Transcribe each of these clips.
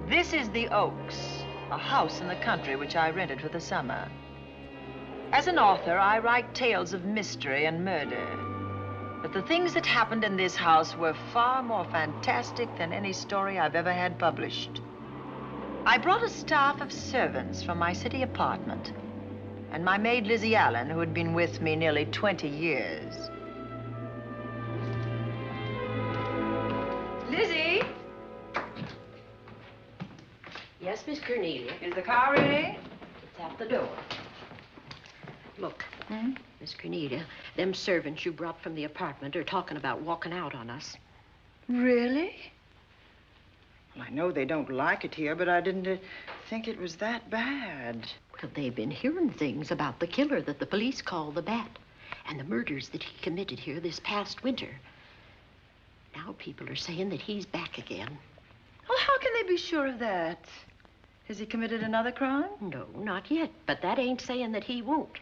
This is the Oaks, a house in the country which I rented for the summer. As an author, I write tales of mystery and murder. But the things that happened in this house were far more fantastic than any story I've ever had published. I brought a staff of servants from my city apartment, and my maid Lizzie Allen, who had been with me nearly 20 years. Lizzie? Yes, Miss Cornelia. Is the car ready? It's at the door. Look, Miss Cornelia, them servants you brought from the apartment are talking about walking out on us. Really? Well, I know they don't like it here, but I didn't think it was that bad. Well, they've been hearing things about the killer that the police call the Bat and the murders that he committed here this past winter. Now people are saying that he's back again. Well, how can they be sure of that? Has he committed another crime? No, not yet, but that ain't saying that he won't.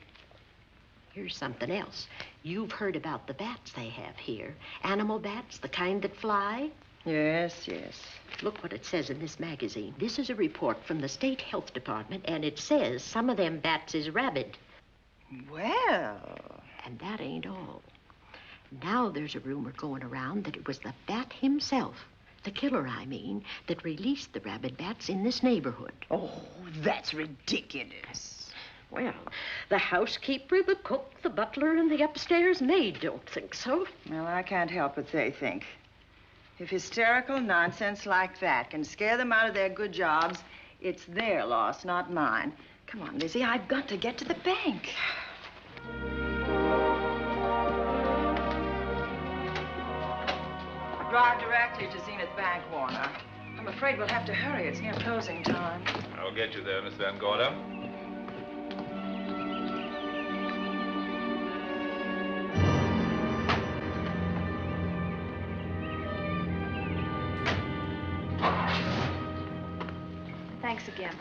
Here's something else. You've heard about the bats they have here. Animal bats, the kind that fly. Yes, yes. Look what it says in this magazine. This is a report from the State Health Department, and it says some of them bats is rabid. Well... And that ain't all. Now there's a rumor going around that it was the bat himself, the killer, I mean, that released the rabid bats in this neighborhood. Oh, that's ridiculous. Well, the housekeeper, the cook, the butler, and the upstairs maid don't think so. Well, I can't help what they think. If hysterical nonsense like that can scare them out of their good jobs, it's their loss, not mine. Come on, Lizzie, I've got to get to the bank. Drive directly to Zenith Bank, Warner. I'm afraid we'll have to hurry. It's near closing time. I'll get you there, Miss Van Gorder. Thanks again.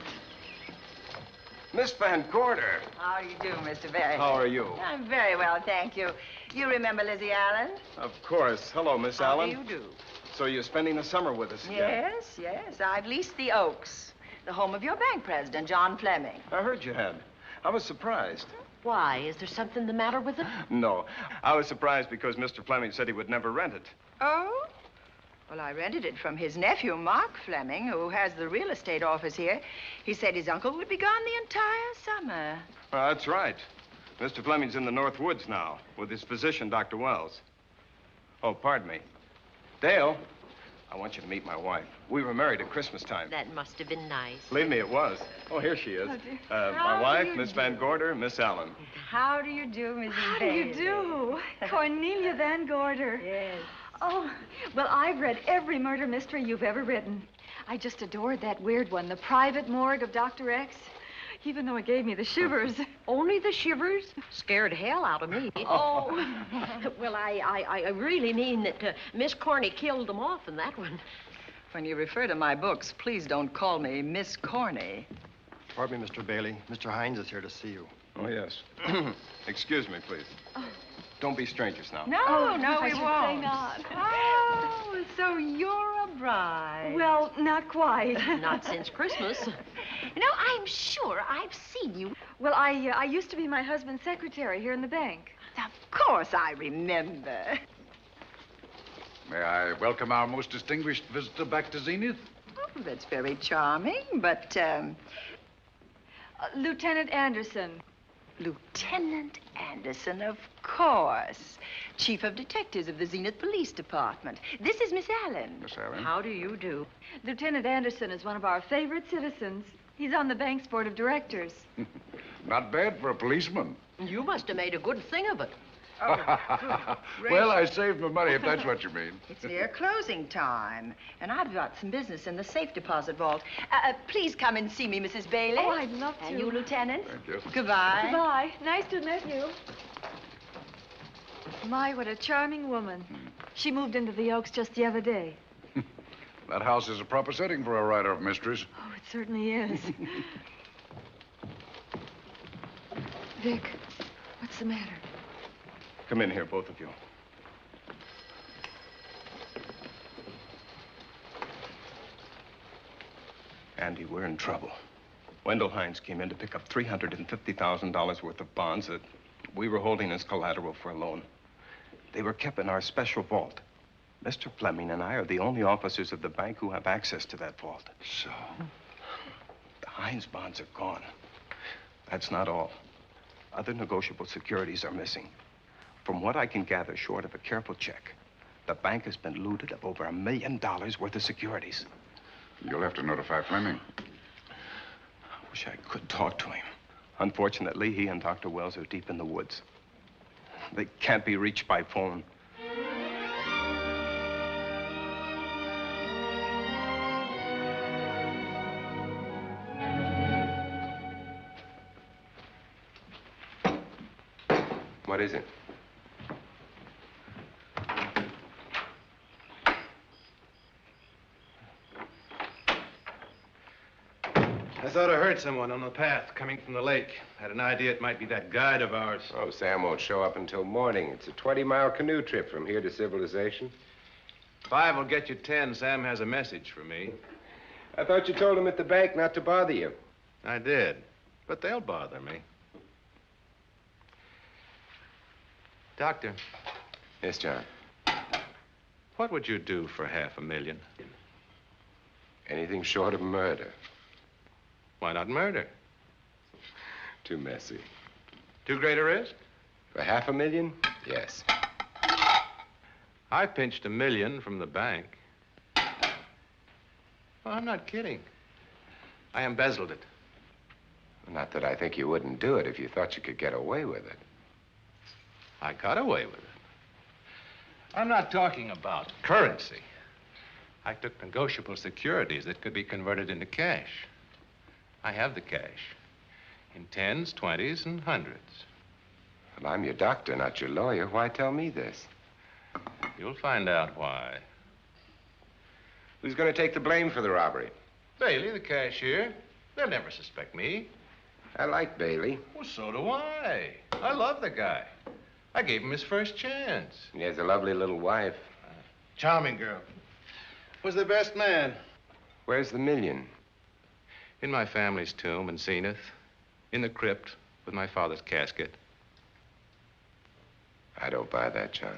Miss Van Gorder. How do you do, Mr. Barry? How are you? I'm very well, thank you. You remember Lizzie Allen? Of course. Hello, Miss Allen. How do you do? So you're spending the summer with us again? Yes, yes. I've leased the Oaks, the home of your bank president, John Fleming. I heard you had. I was surprised. Why? Is there something the matter with it? No. I was surprised because Mr. Fleming said he would never rent it. Oh? Well, I rented it from his nephew, Mark Fleming, who has the real estate office here. He said his uncle would be gone the entire summer. That's right. Mr. Fleming's in the North Woods now with his physician, Dr. Wells. Oh, pardon me. Dale, I want you to meet my wife. We were married at Christmas time. That must have been nice. Believe me, it was. Oh, here she is. My wife, Miss Van Gorder, Miss Allen. How do you do, Mrs. How do you do? Cornelia Van Gorder. Yes. Oh, well, I've read every murder mystery you've ever written. I just adored that weird one, The Private Morgue of Dr. X, even though it gave me the shivers. Only the shivers? Scared hell out of me. Oh. Well, I really mean that Miss Corney killed them off in that one. When you refer to my books, please don't call me Miss Corney. Pardon me, Mr. Bailey. Mr. Hines is here to see you. Oh, yes. Excuse me, please. Oh. Don't be strangers now. No, no, I we should won't. say not. Oh, so you're a bride. Well, not quite. Not since Christmas. You know, I'm sure I've seen you. Well, I used to be my husband's secretary here in the bank. Of course I remember. May I welcome our most distinguished visitor back to Zenith? Oh, that's very charming, but, Lieutenant Anderson. Lieutenant Anderson, of course. Chief of Detectives of the Zenith Police Department. This is Miss Allen. Miss Allen. How do you do? Lieutenant Anderson is one of our favorite citizens. He's on the bank's board of directors. Not bad for a policeman. You must have made a good thing of it. Oh, Well, I saved my money, if that's what you mean. It's near closing time, and I've got some business in the safe deposit vault. Please come and see me, Mrs. Bailey. Oh, I'd love to. And you, Lieutenant. Thank you. Goodbye. Goodbye. Nice to meet you. My, what a charming woman. She moved into the Oaks just the other day. That house is a proper setting for a writer of mysteries. Oh, it certainly is. Vic, what's the matter? Come in here, both of you. Andy, we're in trouble. Wendell Hines came in to pick up $350,000 worth of bonds that we were holding as collateral for a loan. They were kept in our special vault. Mr. Fleming and I are the only officers of the bank who have access to that vault. So? The Hines bonds are gone. That's not all. Other negotiable securities are missing. From what I can gather, short of a careful check, the bank has been looted of over $1 million worth of securities. You'll have to notify Fleming. I wish I could talk to him. Unfortunately, he and Dr. Wells are deep in the woods. They can't be reached by phone. What is it? I thought I heard someone on the path coming from the lake. Had an idea it might be that guide of ours. Oh, Sam won't show up until morning. It's a 20-mile canoe trip from here to civilization. 5 will get you 10. Sam has a message for me. I thought you told him at the bank not to bother you. I did, but they'll bother me. Doctor. Yes, John. What would you do for $500,000? Anything short of murder. Why not murder? Too messy. Too great a risk? For $500,000? Yes. I pinched $1 million from the bank. Well, I'm not kidding. I embezzled it. Not that I think you wouldn't do it if you thought you could get away with it. I got away with it. I'm not talking about currency. I took negotiable securities that could be converted into cash. I have the cash in 10s, 20s, and 100s. Well, I'm your doctor, not your lawyer. Why tell me this? You'll find out why. Who's going to take the blame for the robbery? Bailey, the cashier. They'll never suspect me. I like Bailey. Well, so do I. I love the guy. I gave him his first chance. He has a lovely little wife. Charming girl. Was the best man. Where's the $1 million? In my family's tomb in Zenith. In the crypt with my father's casket. I don't buy that, John.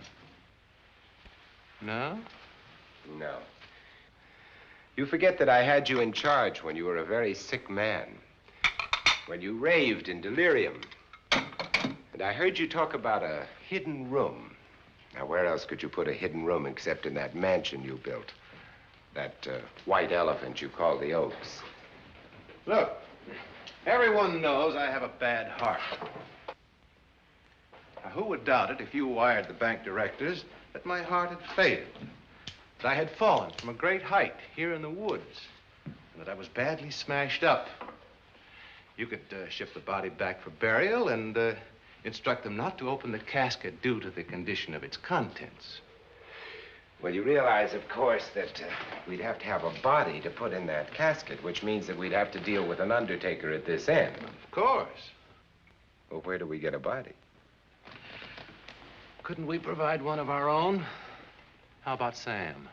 No? No. You forget that I had you in charge when you were a very sick man. When you raved in delirium. And I heard you talk about a hidden room. Now, where else could you put a hidden room except in that mansion you built? That white elephant you call the Oaks. Look, everyone knows I have a bad heart. Now, who would doubt it if you wired the bank directors that my heart had failed? That I had fallen from a great height here in the woods, and that I was badly smashed up. You could ship the body back for burial and instruct them not to open the casket due to the condition of its contents. Well, you realize, of course, that we'd have to have a body to put in that casket, which means that we'd have to deal with an undertaker at this end. Of course. Well, where do we get a body? Couldn't we provide one of our own? How about Sam?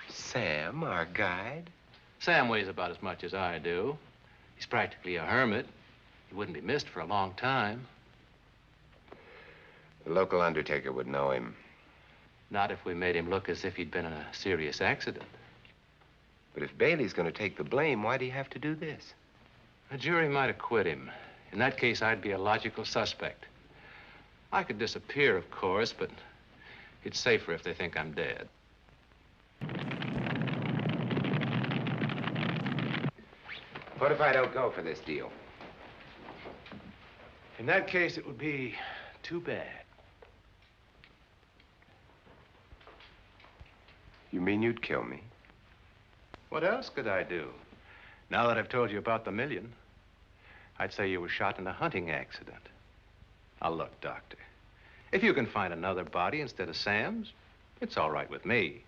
Sam, our guide? Sam weighs about as much as I do. He's practically a hermit. He wouldn't be missed for a long time. The local undertaker would know him. Not if we made him look as if he'd been in a serious accident. But if Bailey's going to take the blame, why'd he have to do this? A jury might acquit him. In that case, I'd be a logical suspect. I could disappear, of course, but it's safer if they think I'm dead. What if I don't go for this deal? In that case, it would be too bad. You mean you'd kill me? What else could I do? Now that I've told you about the $1 million, I'd say you were shot in a hunting accident. Now, look, Doctor, if you can find another body instead of Sam's, it's all right with me.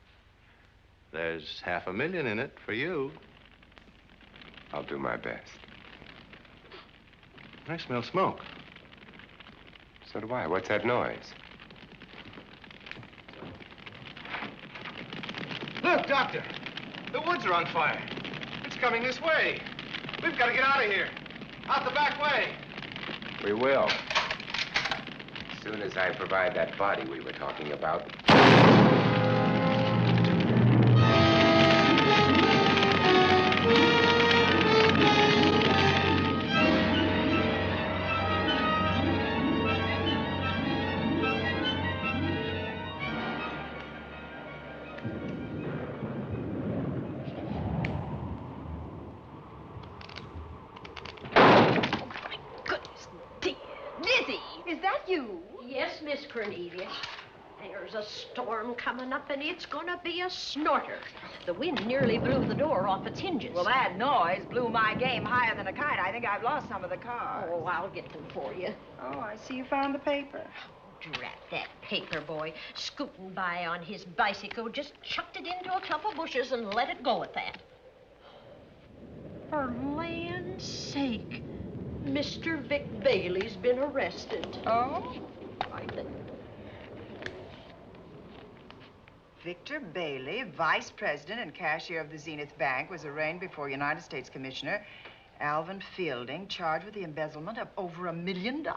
There's $500,000 in it for you. I'll do my best. I smell smoke. So do I. What's that noise? Look, Doctor, the woods are on fire. It's coming this way. We've got to get out of here. Out the back way. We will. As soon as I provide that body we were talking about. Yes, Miss Cornelia. There's a storm coming up, and it's gonna be a snorter. The wind nearly blew the door off its hinges. Well, that noise blew my game higher than a kite. I think I've lost some of the cars. Oh, I'll get them for you. Oh, I see you found the paper. Drat that paper boy, scooting by on his bicycle, just chucked it into a clump of bushes and let it go at that. For land's sake, Mr. Vic Bailey's been arrested. Oh? I think. Victor Bailey, vice president and cashier of the Zenith Bank, was arraigned before United States Commissioner Alvin Fielding, charged with the embezzlement of over $1 million.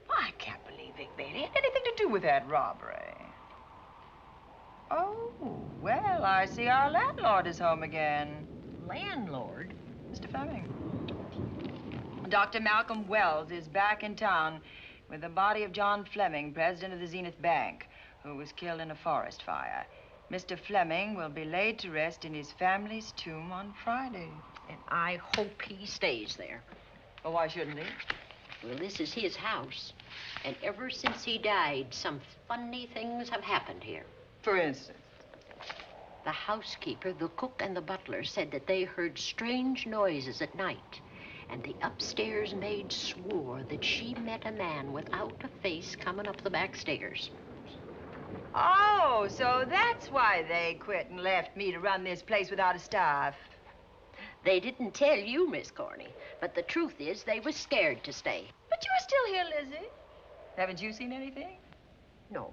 I can't believe Vic Bailey had anything to do with that robbery. Oh, well, I see our landlord is home again. Landlord? Mr. Fleming. Dr. Malcolm Wells is back in town with the body of John Fleming, president of the Zenith Bank, who was killed in a forest fire. Mr. Fleming will be laid to rest in his family's tomb on Friday. And I hope he stays there. Well, why shouldn't he? Well, this is his house. And ever since he died, some funny things have happened here. For instance? The housekeeper, the cook, and the butler said that they heard strange noises at night. And the upstairs maid swore that she met a man without a face coming up the back stairs. Oh, so that's why they quit and left me to run this place without a staff. They didn't tell you, Miss Corney, but the truth is they were scared to stay. But you're still here, Lizzie. Haven't you seen anything? No.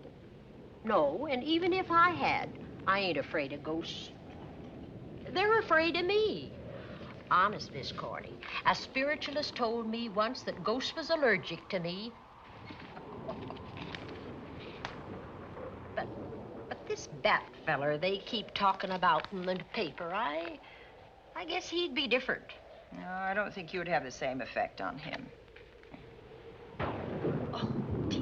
No, and even if I had, I ain't afraid of ghosts. They're afraid of me. Honest, Miss Corney, a spiritualist told me once that ghosts was allergic to me. But this Bat feller they keep talking about in the paper, I guess he'd be different. No, I don't think you'd have the same effect on him. Oh, dear.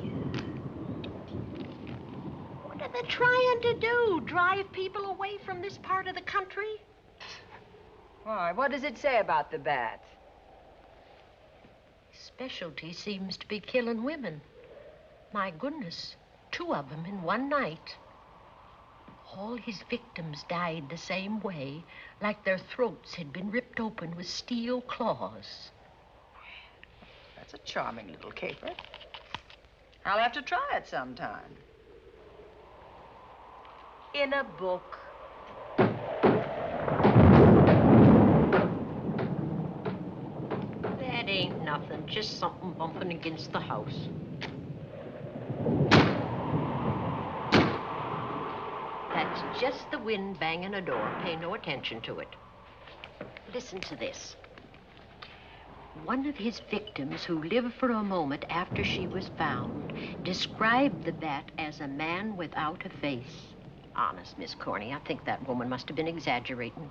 What are they trying to do? Drive people away from this part of the country? Why, what does it say about the bat? Specialty seems to be killing women. My goodness, 2 of them in one night. All his victims died the same way, like their throats had been ripped open with steel claws. That's a charming little caper. I'll have to try it sometime. In a book. That ain't nothing, just something bumping against the house. That's just the wind banging a door. Pay no attention to it. Listen to this. One of his victims, who lived for a moment after she was found, described the bat as a man without a face. Honest, Miss Corney, I think that woman must have been exaggerating.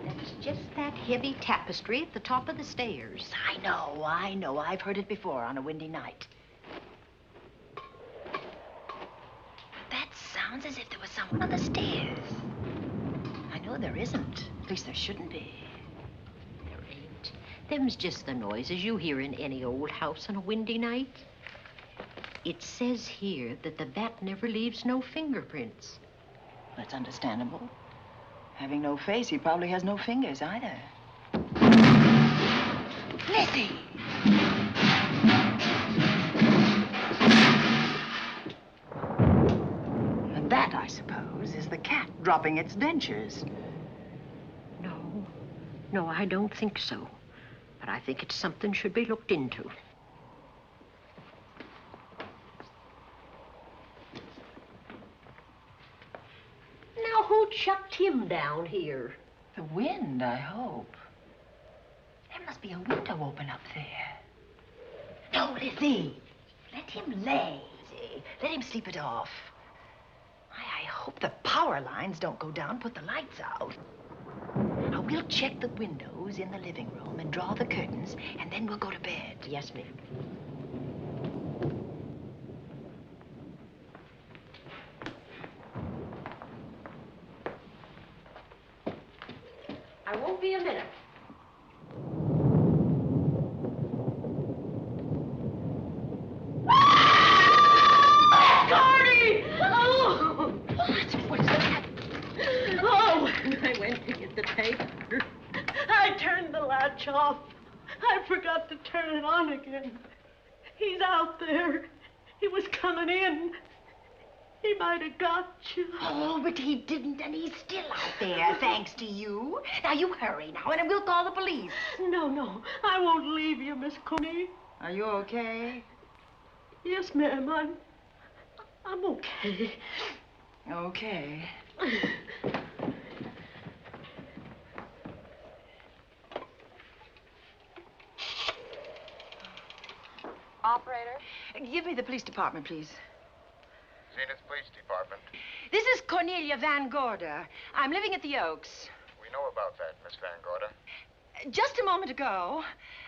That's just that heavy tapestry at the top of the stairs. I know. I've heard it before on a windy night. That sounds as if there was someone on the stairs. I know there isn't. At least there shouldn't be. There ain't. Them's just the noises you hear in any old house on a windy night. It says here that the bat never leaves no fingerprints. That's understandable. Having no face, he probably has no fingers either. Lizzie! And that, I suppose, is the cat dropping its dentures. No, I don't think so. But I think it's something should be looked into. What chucked him down here? The wind, I hope. There must be a window open up there. No, Lizzie. Let him lay. Let him sleep it off. I hope the power lines don't go down, put the lights out. Now, we'll check the windows in the living room and draw the curtains, and then we'll go to bed. Yes, ma'am. I won't be a minute. Gordy! Oh! What's that? Oh, when I went to get the tape, I turned the latch off. I forgot to turn it on again. He's out there. He was coming in. He might have got you. Oh, but he didn't, and he's still out there, thanks to you. Now, you hurry now, and we'll call the police. No, I won't leave you, Miss Coney. Are you okay? Yes, ma'am, I'm okay. Okay. Operator? Give me the police department, please. Zenith Police Department. This is Cornelia Van Gorder. I'm living at the Oaks. We know about that, Miss Van Gorder. Just a moment ago,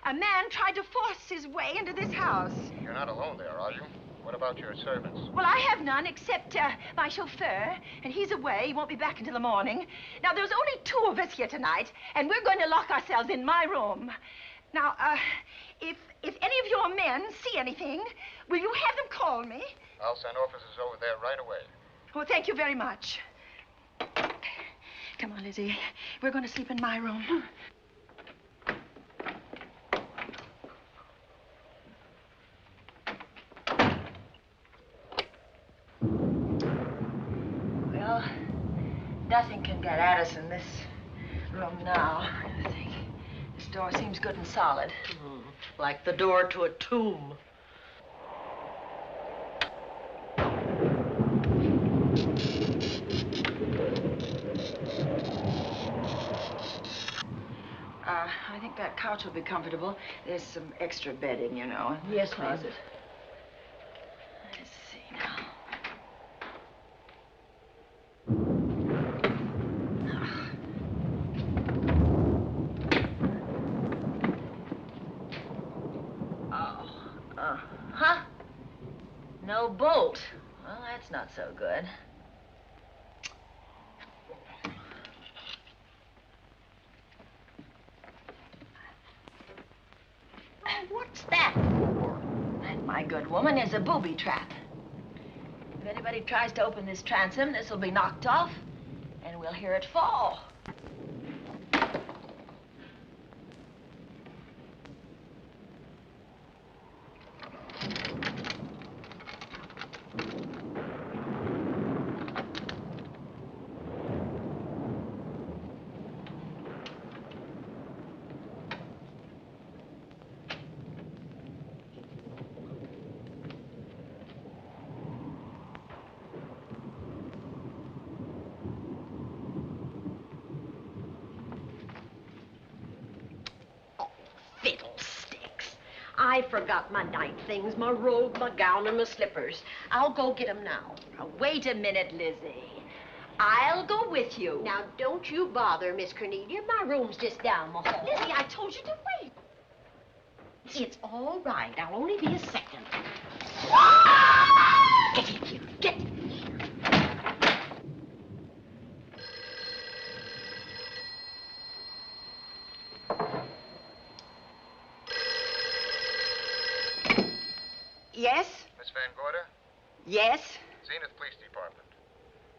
a man tried to force his way into this house. You're not alone there, are you? What about your servants? Well, I have none except my chauffeur, and he's away. He won't be back until the morning. Now, there's only 2 of us here tonight, and we're going to lock ourselves in my room. Now, if any of your men see anything, will you have them call me? I'll send officers over there right away. Oh, thank you very much. Come on, Lizzie. We're going to sleep in my room. Well, nothing can get at us in this room now, I think. This door seems good and solid. Like the door to a tomb. I think that couch will be comfortable. There's some extra bedding, you know, in Yes, the ma'am. closet. Let's see now. Huh? No bolt. Well, that's not so good. What's that for? That, my good woman, is a booby trap. If anybody tries to open this transom, this will be knocked off, and we'll hear it fall. Fiddlesticks. I forgot my night things, my robe, my gown, and my slippers. I'll go get 'em now. Now, wait a minute, Lizzie. I'll go with you. Now, don't you bother, Miss Cornelia. My room's just down the hall. Lizzie, I told you to wait. It's all right. I'll only be a second. Get in here. Get in here. Yes? Miss Van Gorder? Yes? Zenith Police Department.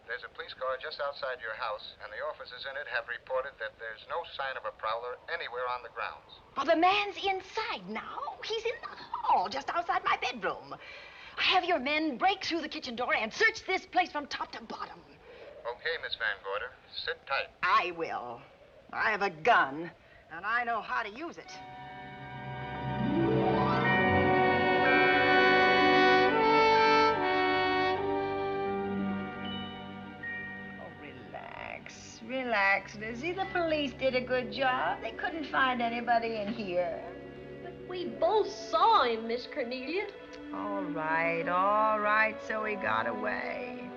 There's a police car just outside your house, and the officers in it have reported that there's no sign of a prowler anywhere on the grounds. Well, the man's inside now. He's in the hall, just outside my bedroom. Have your men break through the kitchen door and search this place from top to bottom. Okay, Miss Van Gorder. Sit tight. I will. I have a gun, and I know how to use it. Oh, relax. relax, Lizzie. The police did a good job. They couldn't find anybody in here. But we both saw him, Miss Cornelia. All right, so he got away.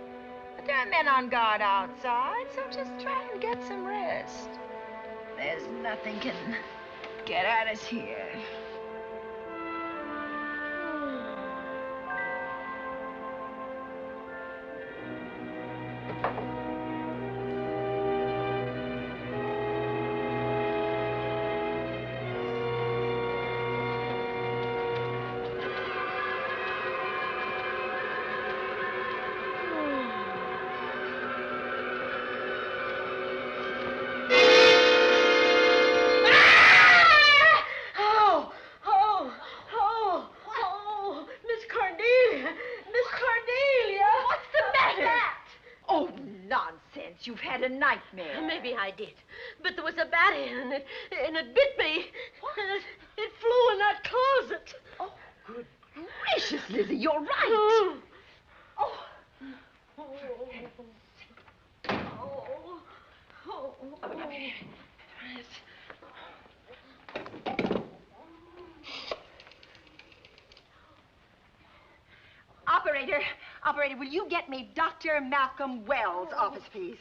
But there are men on guard outside, so just try and get some rest. There's nothing can get at us here. You've had a nightmare. Maybe I did. But there was a bat and it bit me. What? And it flew in that closet. Oh, good gracious, Lizzie, you're right. Oh. Operator, will you get me Dr. Malcolm Wells' office, please?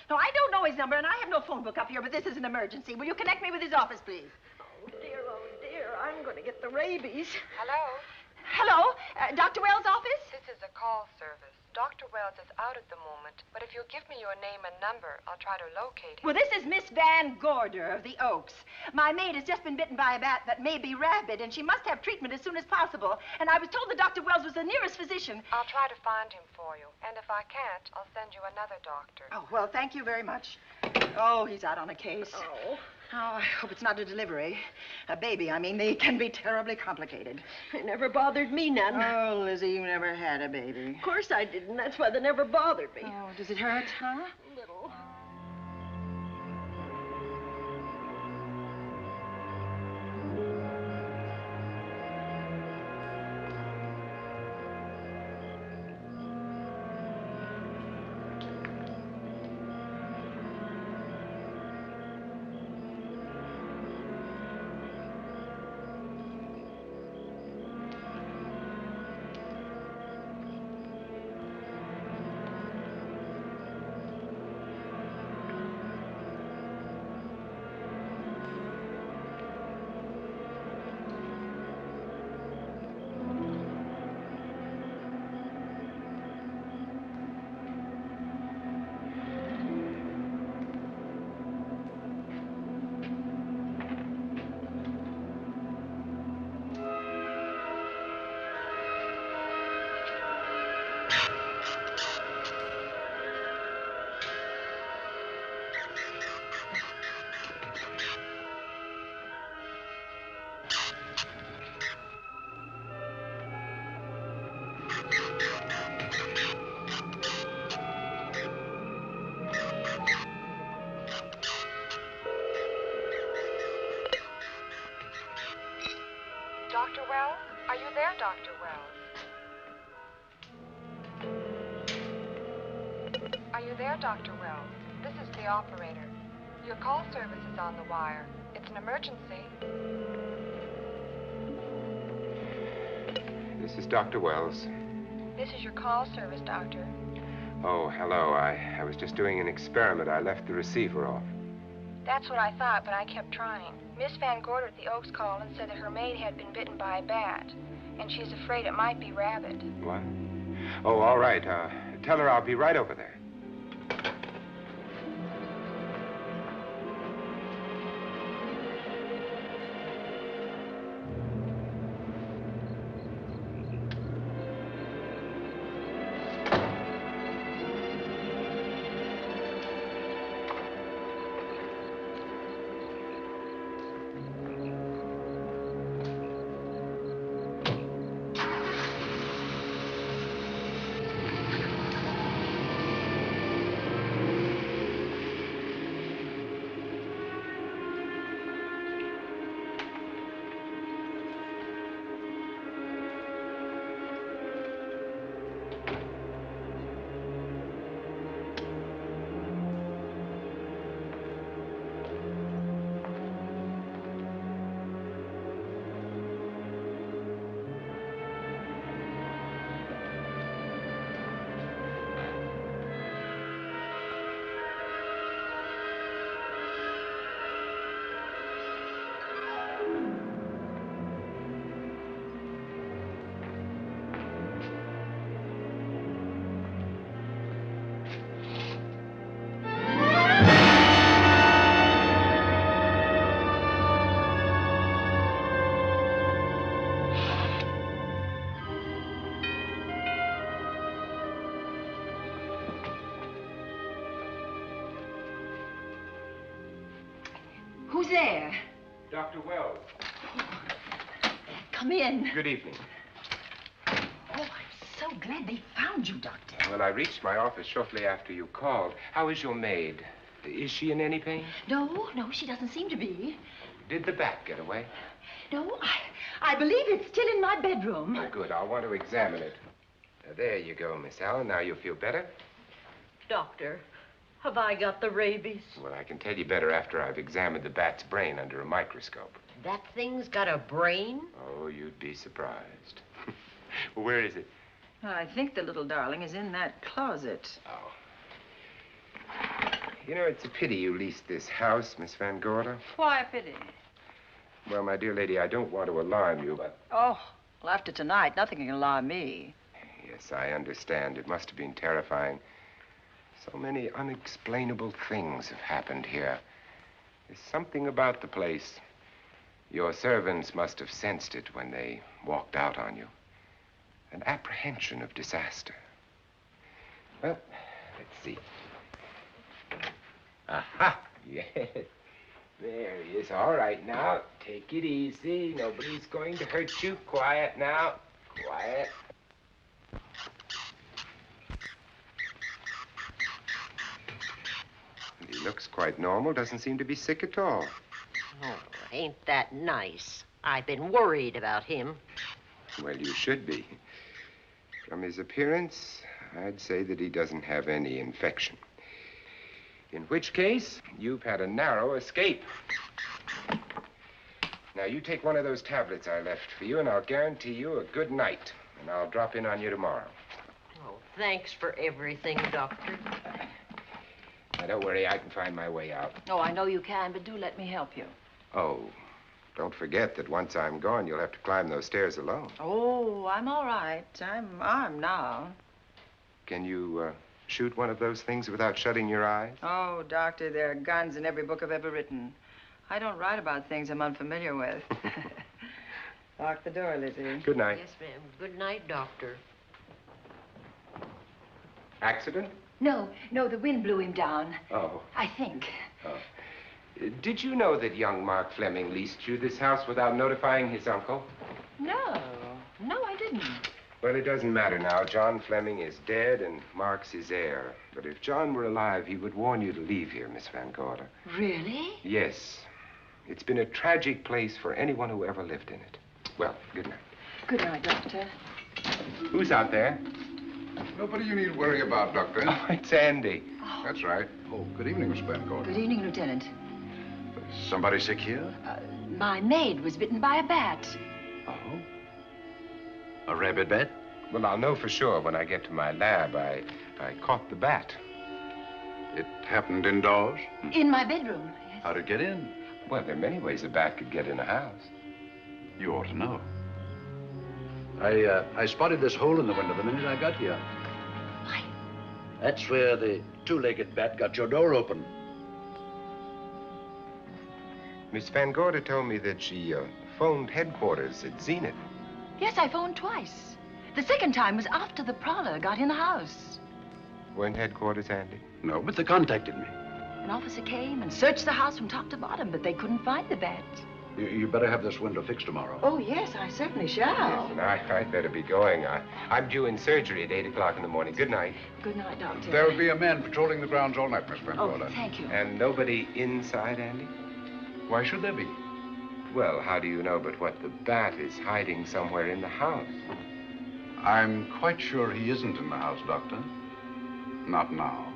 No, I don't know his number, and I have no phone book up here, but this is an emergency. Will you connect me with his office, please? Oh, dear, I'm going to get the rabies. Hello? Hello? Dr. Wells' office? This is a call service. Dr. Wells is out at the moment, but if you'll give me your name and number, I'll try to locate him. Well, this is Miss Van Gorder of the Oaks. My maid has just been bitten by a bat that may be rabid, and she must have treatment as soon as possible. And I was told that Dr. Wells was the nearest physician. I'll try to find him for you, and if I can't, I'll send you another doctor. Oh, well, thank you very much. Oh, he's out on a case. Oh. Oh, I hope it's not a delivery. A baby, I mean, they can be terribly complicated. It never bothered me none. Oh, Lizzie, you never had a baby. Of course I didn't. That's why they never bothered me. Oh, does it hurt, huh? Little. Dr. Wells? Are you there, Dr. Wells? Are you there, Dr. Wells? This is the operator. Your call service is on the wire. It's an emergency. This is Dr. Wells. This is your call service, Doctor. Oh, hello. I was just doing an experiment. I left the receiver off. That's what I thought, but I kept trying. Miss Van Gorder at the Oaks called and said that her maid had been bitten by a bat, and she's afraid it might be rabid. What? Oh, all right. Tell her I'll be right over there. Who's there? Dr. Wells. Come in. Good evening. Oh, I'm so glad they found you, Doctor. Well, I reached my office shortly after you called. How is your maid? Is she in any pain? No, she doesn't seem to be. Did the bat get away? No, I believe it's still in my bedroom. Oh, good. I'll want to examine it. There you go, Miss Allen. Now you feel better? Doctor, have I got the rabies? Well, I can tell you better after I've examined the bat's brain under a microscope. That thing's got a brain? Oh, you'd be surprised. Where is it? I think the little darling is in that closet. Oh. You know, it's a pity you leased this house, Miss Van Gorder. Why a pity? Well, my dear lady, I don't want to alarm you, but... Oh, well, after tonight, nothing can alarm me. Yes, I understand. It must have been terrifying. So many unexplainable things have happened here. There's something about the place. Your servants must have sensed it when they walked out on you. An apprehension of disaster. Well, let's see. Aha! Yes. There he is. All right, now, take it easy. Nobody's going to hurt you. Quiet now. Quiet. He looks quite normal. Doesn't seem to be sick at all. Oh, ain't that nice? I've been worried about him. Well, you should be. From his appearance, I'd say that he doesn't have any infection. In which case, you've had a narrow escape. Now, you take one of those tablets I left for you, and I'll guarantee you a good night. And I'll drop in on you tomorrow. Oh, thanks for everything, Doctor. Now, don't worry, I can find my way out. Oh, I know you can, but do let me help you. Oh, don't forget that once I'm gone, you'll have to climb those stairs alone. Oh, I'm all right. I'm armed now. Can you, shoot one of those things without shutting your eyes? Oh, Doctor, there are guns in every book I've ever written. I don't write about things I'm unfamiliar with. Lock the door, Lizzie. Good night. Yes, ma'am. Good night, Doctor. Accident? No, the wind blew him down. Oh. I think. Oh. Did you know that young Mark Fleming leased you this house without notifying his uncle? No, I didn't. Well, it doesn't matter now. John Fleming is dead and Mark's his heir. But if John were alive, he would warn you to leave here, Miss Van Gorder. Really? Yes. It's been a tragic place for anyone who ever lived in it. Well, good night. Good night, Doctor. Who's out there? Nobody you need worry about, Doctor. Oh, it's Andy. That's right. Oh, good evening, Miss Van Gorder. Good evening, Lieutenant. Is somebody sick here? My maid was bitten by a bat. Oh? A rabid bat? Well, I'll know for sure when I get to my lab. I caught the bat. It happened indoors? In my bedroom. Yes. How'd it get in? Well, there are many ways a bat could get in a house. You ought to know. I spotted this hole in the window the minute I got here. Why? That's where the two-legged bat got your door open. Miss Van Gorder told me that she phoned headquarters at Zenith. Yes, I phoned twice. The second time was after the prowler got in the house. Weren't headquarters, Andy? No, but they contacted me. An officer came and searched the house from top to bottom, but they couldn't find the bat. You better have this window fixed tomorrow. Oh, yes, I certainly shall. Yes, and I'd better be going. I'm due in surgery at 8 o'clock in the morning. Good night. Good night, Doctor. There'll be a man patrolling the grounds all night, Miss Van Gorder. Oh, thank you. And nobody inside, Andy? Why should there be? Well, how do you know but what the bat is hiding somewhere in the house? I'm quite sure he isn't in the house, Doctor. Not now.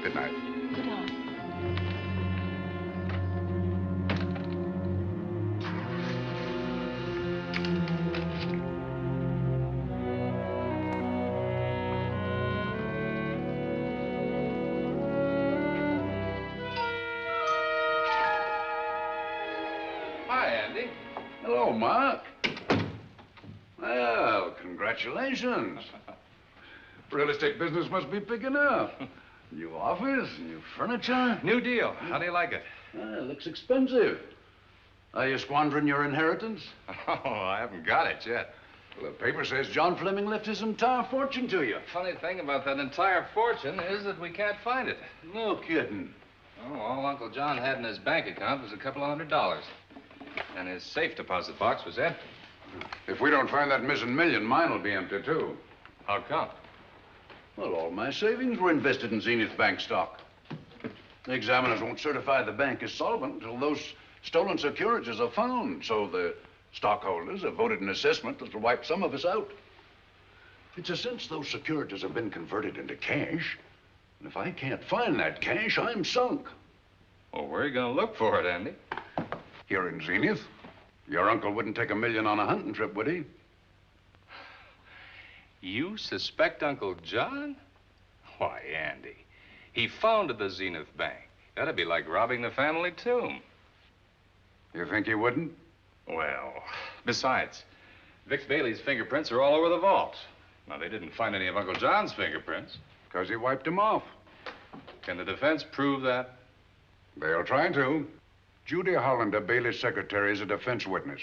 Good night. Good night. Hi, Andy. Hello, Mark. Well, congratulations. Real estate business must be picking up. New office, new furniture. New deal. How do you like it? Looks expensive. Are you squandering your inheritance? Oh, I haven't got it yet. Well, the paper says John Fleming left his entire fortune to you. Funny thing about that entire fortune is that we can't find it. No kidding. Oh, all Uncle John had in his bank account was a couple of $100. And his safe deposit box was empty. If we don't find that missing million, mine will be empty, too. How come? Well, all my savings were invested in Zenith Bank stock. The examiners won't certify the bank is solvent until those stolen securities are found. So the stockholders have voted an assessment that'll wipe some of us out. It's a since those securities have been converted into cash. And if I can't find that cash, I'm sunk. Well, where are you going to look for it, Andy? Here in Zenith. Your uncle wouldn't take $1 million on a hunting trip, would he? You suspect Uncle John? Why, Andy, he founded the Zenith Bank. That'd be like robbing the family tomb. You think he wouldn't? Well, besides, Vic Bailey's fingerprints are all over the vault. Now, they didn't find any of Uncle John's fingerprints. Because he wiped them off. Can the defense prove that? They'll try to. Judy Hollander, Bailey's secretary, is a defense witness.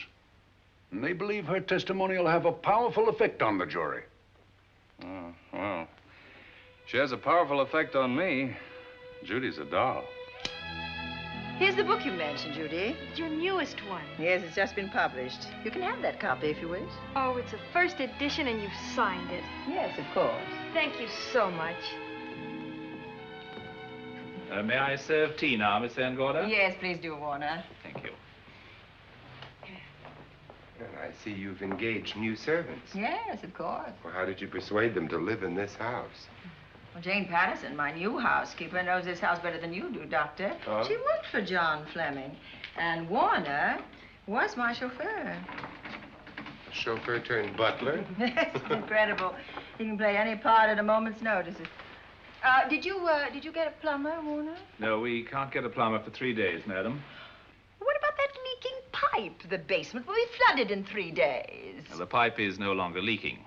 And they believe her testimony will have a powerful effect on the jury. Oh, well, she has a powerful effect on me. Judy's a doll. Here's the book you mentioned, Judy. It's your newest one. Yes, it's just been published. You can have that copy if you wish. Oh, it's a first edition and you've signed it. Yes, of course. Thank you so much. May I serve tea now, Miss Van Gorder? Yes, please do, Warner. Thank you. Well, I see you've engaged new servants. Yes, of course. Well, how did you persuade them to live in this house? Well, Jane Patterson, my new housekeeper, knows this house better than you do, Doctor. Oh? She worked for John Fleming. And Warner was my chauffeur. Chauffeur turned butler? Yes, incredible. He can play any part at a moment's notice. Did you get a plumber, Warner? No, we can't get a plumber for 3 days, madam. What about that leaking pipe? The basement will be flooded in 3 days. Well, the pipe is no longer leaking.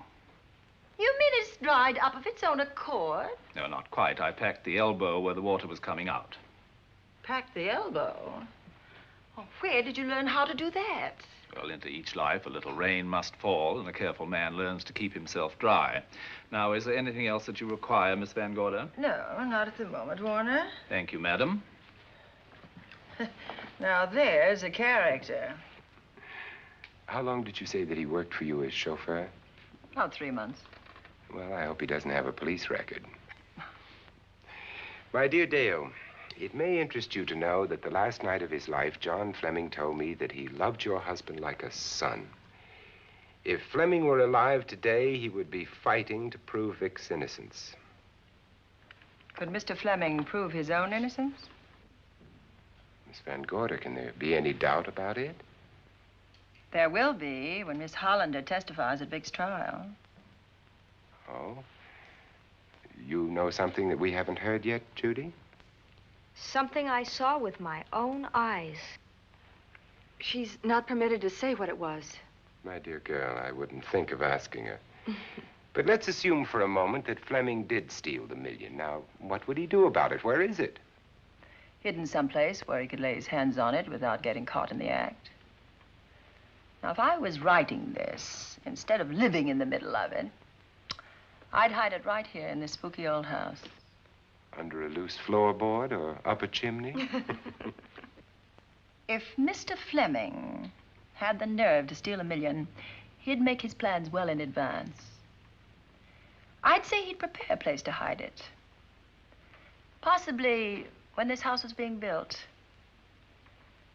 You mean it's dried up of its own accord? No, not quite. I packed the elbow where the water was coming out. Packed the elbow? Oh, where did you learn how to do that? Well, into each life, a little rain must fall, and a careful man learns to keep himself dry. Now, is there anything else that you require, Miss Van Gorder? No, not at the moment, Warner. Thank you, madam. Now, there's a character. How long did you say that he worked for you as chauffeur? About 3 months. Well, I hope he doesn't have a police record. My dear Dale, it may interest you to know that the last night of his life, John Fleming told me that he loved your husband like a son. If Fleming were alive today, he would be fighting to prove Vic's innocence. Could Mr. Fleming prove his own innocence? Miss Van Gorder, can there be any doubt about it? There will be when Miss Hollander testifies at Vic's trial. Oh? You know something that we haven't heard yet, Judy? Something I saw with my own eyes. She's not permitted to say what it was. My dear girl, I wouldn't think of asking her. But let's assume for a moment that Fleming did steal the $1 million. Now, what would he do about it? Where is it? Hidden someplace where he could lay his hands on it without getting caught in the act. Now, if I was writing this, instead of living in the middle of it, I'd hide it right here in this spooky old house. Under a loose floorboard or up a chimney? If Mr. Fleming had the nerve to steal $1 million, he'd make his plans well in advance. I'd say he'd prepare a place to hide it. Possibly when this house was being built.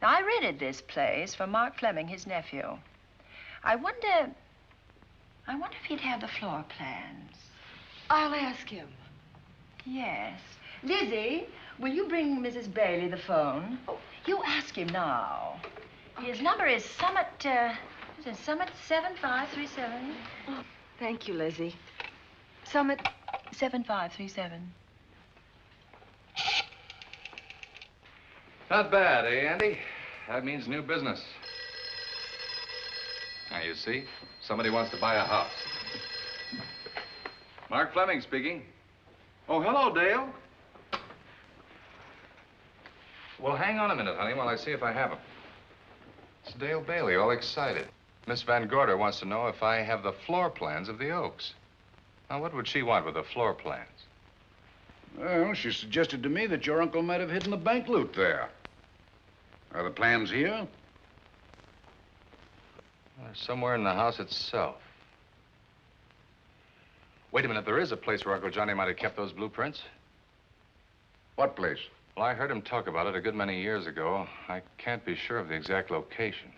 Now, I rented this place for Mark Fleming, his nephew. I wonder if he'd have the floor plans. I'll ask him. Yes. Lizzie, will you bring Mrs. Bailey the phone? Oh, you ask him now. Okay. His number is Summit 7537. Oh, thank you, Lizzie. Summit 7537. Not bad, eh, Andy? That means new business. Now, you see, somebody wants to buy a house. Mark Fleming speaking. Oh, hello, Dale. Well, hang on a minute, honey, while I see if I have him. It's Dale Bailey, all excited. Miss Van Gorder wants to know if I have the floor plans of the Oaks. Now, what would she want with the floor plans? Well, she suggested to me that your uncle might have hidden the bank loot there. Are the plans here? They're somewhere in the house itself. Wait a minute, there is a place where Uncle Johnny might have kept those blueprints. What place? Well, I heard him talk about it a good many years ago. I can't be sure of the exact location.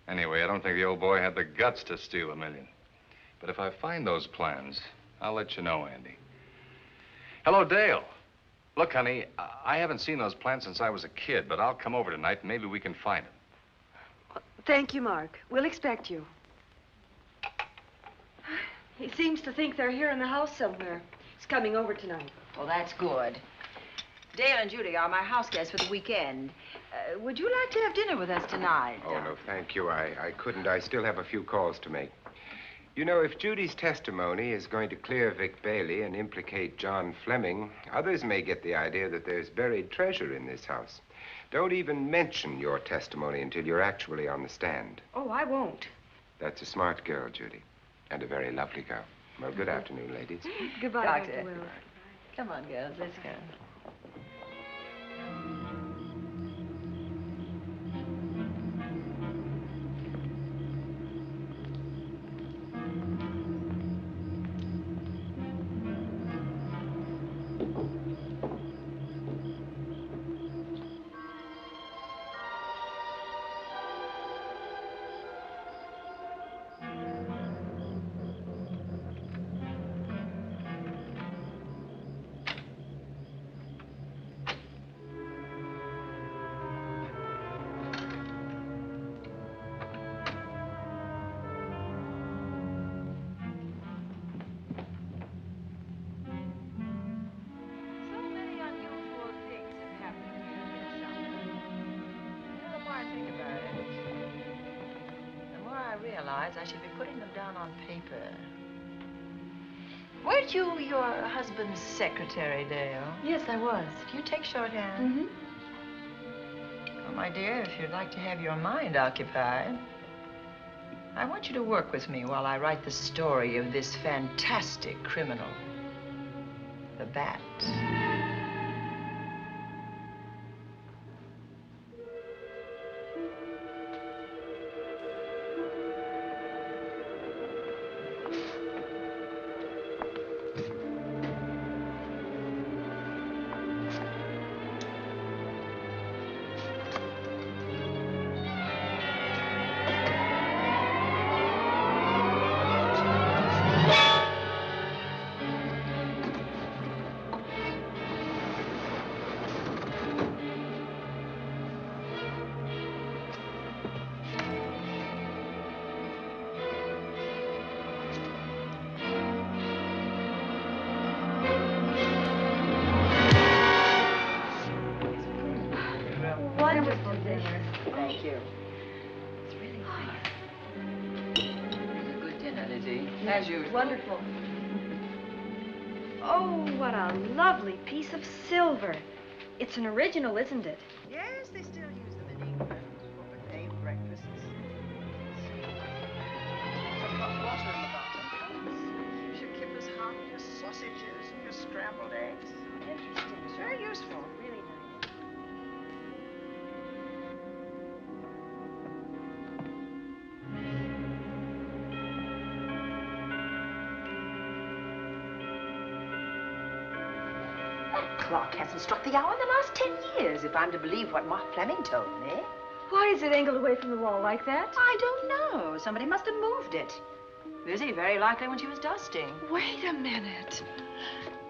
Anyway, I don't think the old boy had the guts to steal $1 million. But if I find those plans, I'll let you know, Andy. Hello, Dale. Look, honey, I haven't seen those plans since I was a kid, but I'll come over tonight and maybe we can find them. Thank you, Mark. We'll expect you. He seems to think they're here in the house somewhere. He's coming over tonight. Well, that's good. Dale and Judy are my house guests for the weekend. Would you like to have dinner with us tonight? Oh, no, thank you. I couldn't. I still have a few calls to make. You know, if Judy's testimony is going to clear Vic Bailey and implicate John Fleming, others may get the idea that there's buried treasure in this house. Don't even mention your testimony until you're actually on the stand. Oh, I won't. That's a smart girl, Judy, and a very lovely girl. Well, good afternoon, ladies. Goodbye, Doctor. Dr. Will. Come on, girls, let's go. I should be putting them down on paper. Weren't you your husband's secretary, Dale? Yes, I was. Do you take shorthand? Mm-hmm. Well, my dear, if you'd like to have your mind occupied, I want you to work with me while I write the story of this fantastic criminal, the Bat. Thank you. It's really nice. It's a good dinner, Lizzie, as usual. Wonderful. Oh, what a lovely piece of silver. It's an original, isn't it? Yes, they still use them in England for buffet breakfasts. Some hot water in the bottom. Keeps your kippers hot, your sausages, and your scrambled eggs. Interesting. It's very useful. Really nice. Clock hasn't struck the hour in the last 10 years, if I'm to believe what Mark Fleming told me. Why is it angled away from the wall like that? I don't know. Somebody must have moved it. Lizzie, very likely when she was dusting. Wait a minute.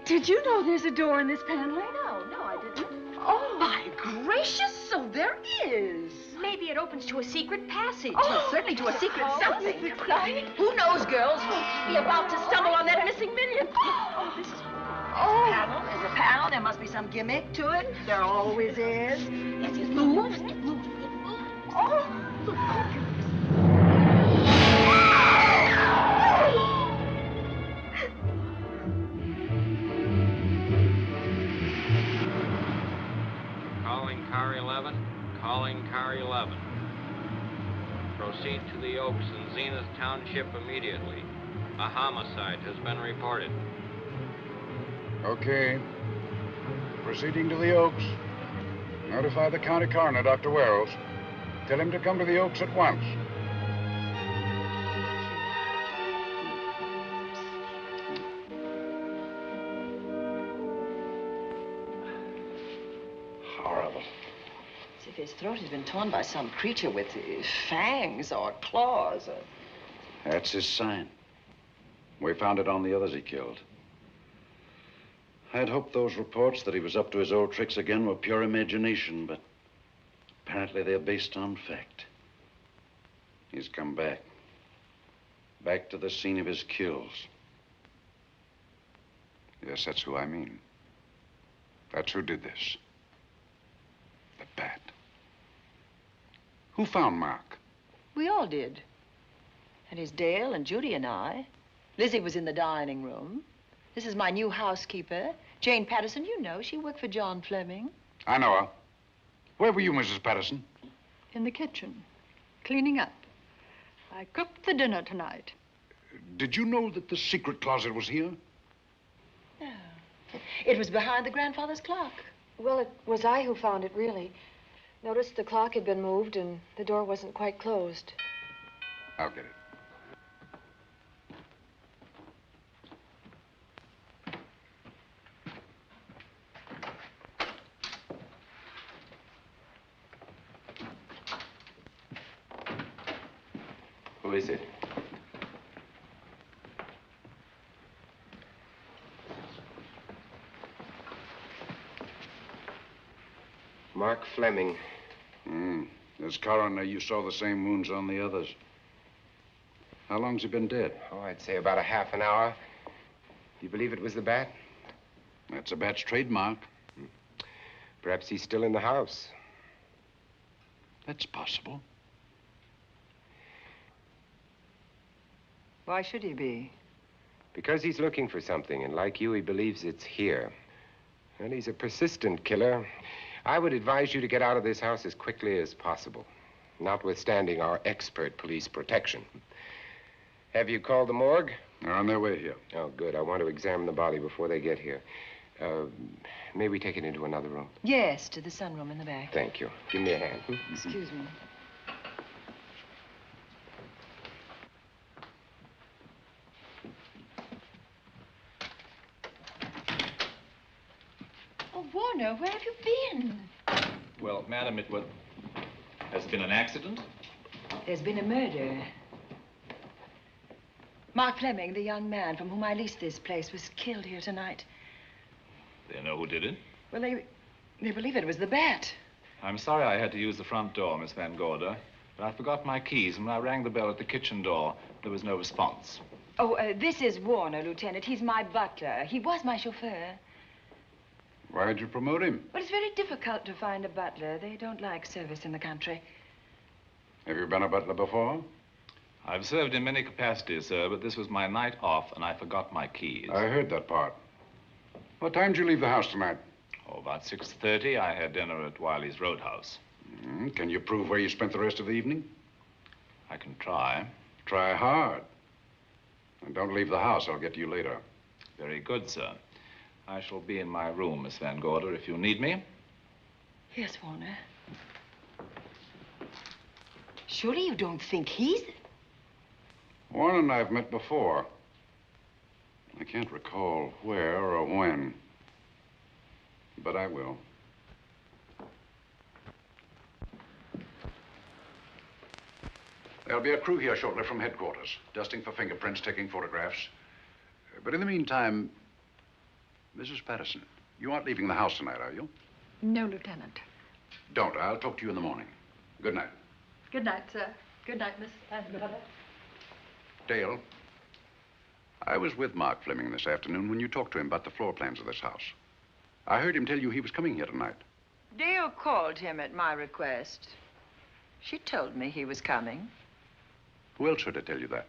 Did you know there's a door in this paneling? No, I didn't. Oh, my gracious, so there is. Maybe it opens to a secret passage. Well, certainly to a secret something. Who knows, girls? We'll be about to stumble on that missing million. Oh, this is... Oh, panel. There's a panel. There must be some gimmick to it. There always is. Yes, it moves. It moves. It moves. Oh. Calling car 11. Calling car 11. Proceed to the Oaks in Zenith Township immediately. A homicide has been reported. Okay. Proceeding to the Oaks. Notify the county coroner, Dr. Wells. Tell him to come to the Oaks at once. Horrible. As if his throat had been torn by some creature with fangs or claws. That's his sign. We found it on the others he killed. I'd hoped those reports that he was up to his old tricks again were pure imagination, but apparently they're based on fact. He's come back. Back to the scene of his kills. Yes, that's who I mean. That's who did this. The bat. Who found Mark? We all did. And it's Dale and Judy and I. Lizzie was in the dining room. This is my new housekeeper, Jane Patterson. You know, she worked for John Fleming. I know her. Where were you, Mrs. Patterson? In the kitchen, cleaning up. I cooked the dinner tonight. Did you know that the secret closet was here? No. It was behind the grandfather's clock. Well, it was I who found it, really. Noticed the clock had been moved and the door wasn't quite closed. I'll get it. Who is it? Mark Fleming. As coroner, you saw the same wounds on the others. How long's he been dead? Oh, I'd say about a half an hour. Do you believe it was the bat? That's a bat's trademark. Perhaps he's still in the house. That's possible. Why should he be? Because he's looking for something, and like you, he believes it's here. And he's a persistent killer. I would advise you to get out of this house as quickly as possible, notwithstanding our expert police protection. Have you called the morgue? They're on their way here. Oh, good. I want to examine the body before they get here. May we take it into another room? Yes, to the sunroom in the back. Thank you. Give me a hand. Excuse me. Oh, Warner, where have you been? Well, madam, has it been an accident? There's been a murder. Mark Fleming, the young man from whom I leased this place, was killed here tonight. They know who did it? Well, they believe it was the bat. I'm sorry I had to use the front door, Miss Van Gorder, but I forgot my keys, and when I rang the bell at the kitchen door, there was no response. Oh, this is Warner, Lieutenant. He's my butler. He was my chauffeur. Why'd you promote him? Well, it's very difficult to find a butler. They don't like service in the country. Have you been a butler before? I've served in many capacities, sir, but this was my night off, and I forgot my keys. I heard that part. What time did you leave the house tonight? Oh, about 6:30. I had dinner at Wiley's Roadhouse. Can you prove where you spent the rest of the evening? I can try. Try hard. And don't leave the house. I'll get to you later. Very good, sir. I shall be in my room, Miss Van Gorder, if you need me. Yes, Warner. Surely you don't think he's... Warren and I have met before. I can't recall where or when, but I will. There'll be a crew here shortly from headquarters, dusting for fingerprints, taking photographs. But in the meantime, Mrs. Patterson, you aren't leaving the house tonight, are you? No, Lieutenant. Don't. I'll talk to you in the morning. Good night. Good night, sir. Good night, Miss Van Gorder. Dale, I was with Mark Fleming this afternoon when you talked to him about the floor plans of this house. I heard him tell you he was coming here tonight. Dale called him at my request. She told me he was coming. Who else should I tell you that?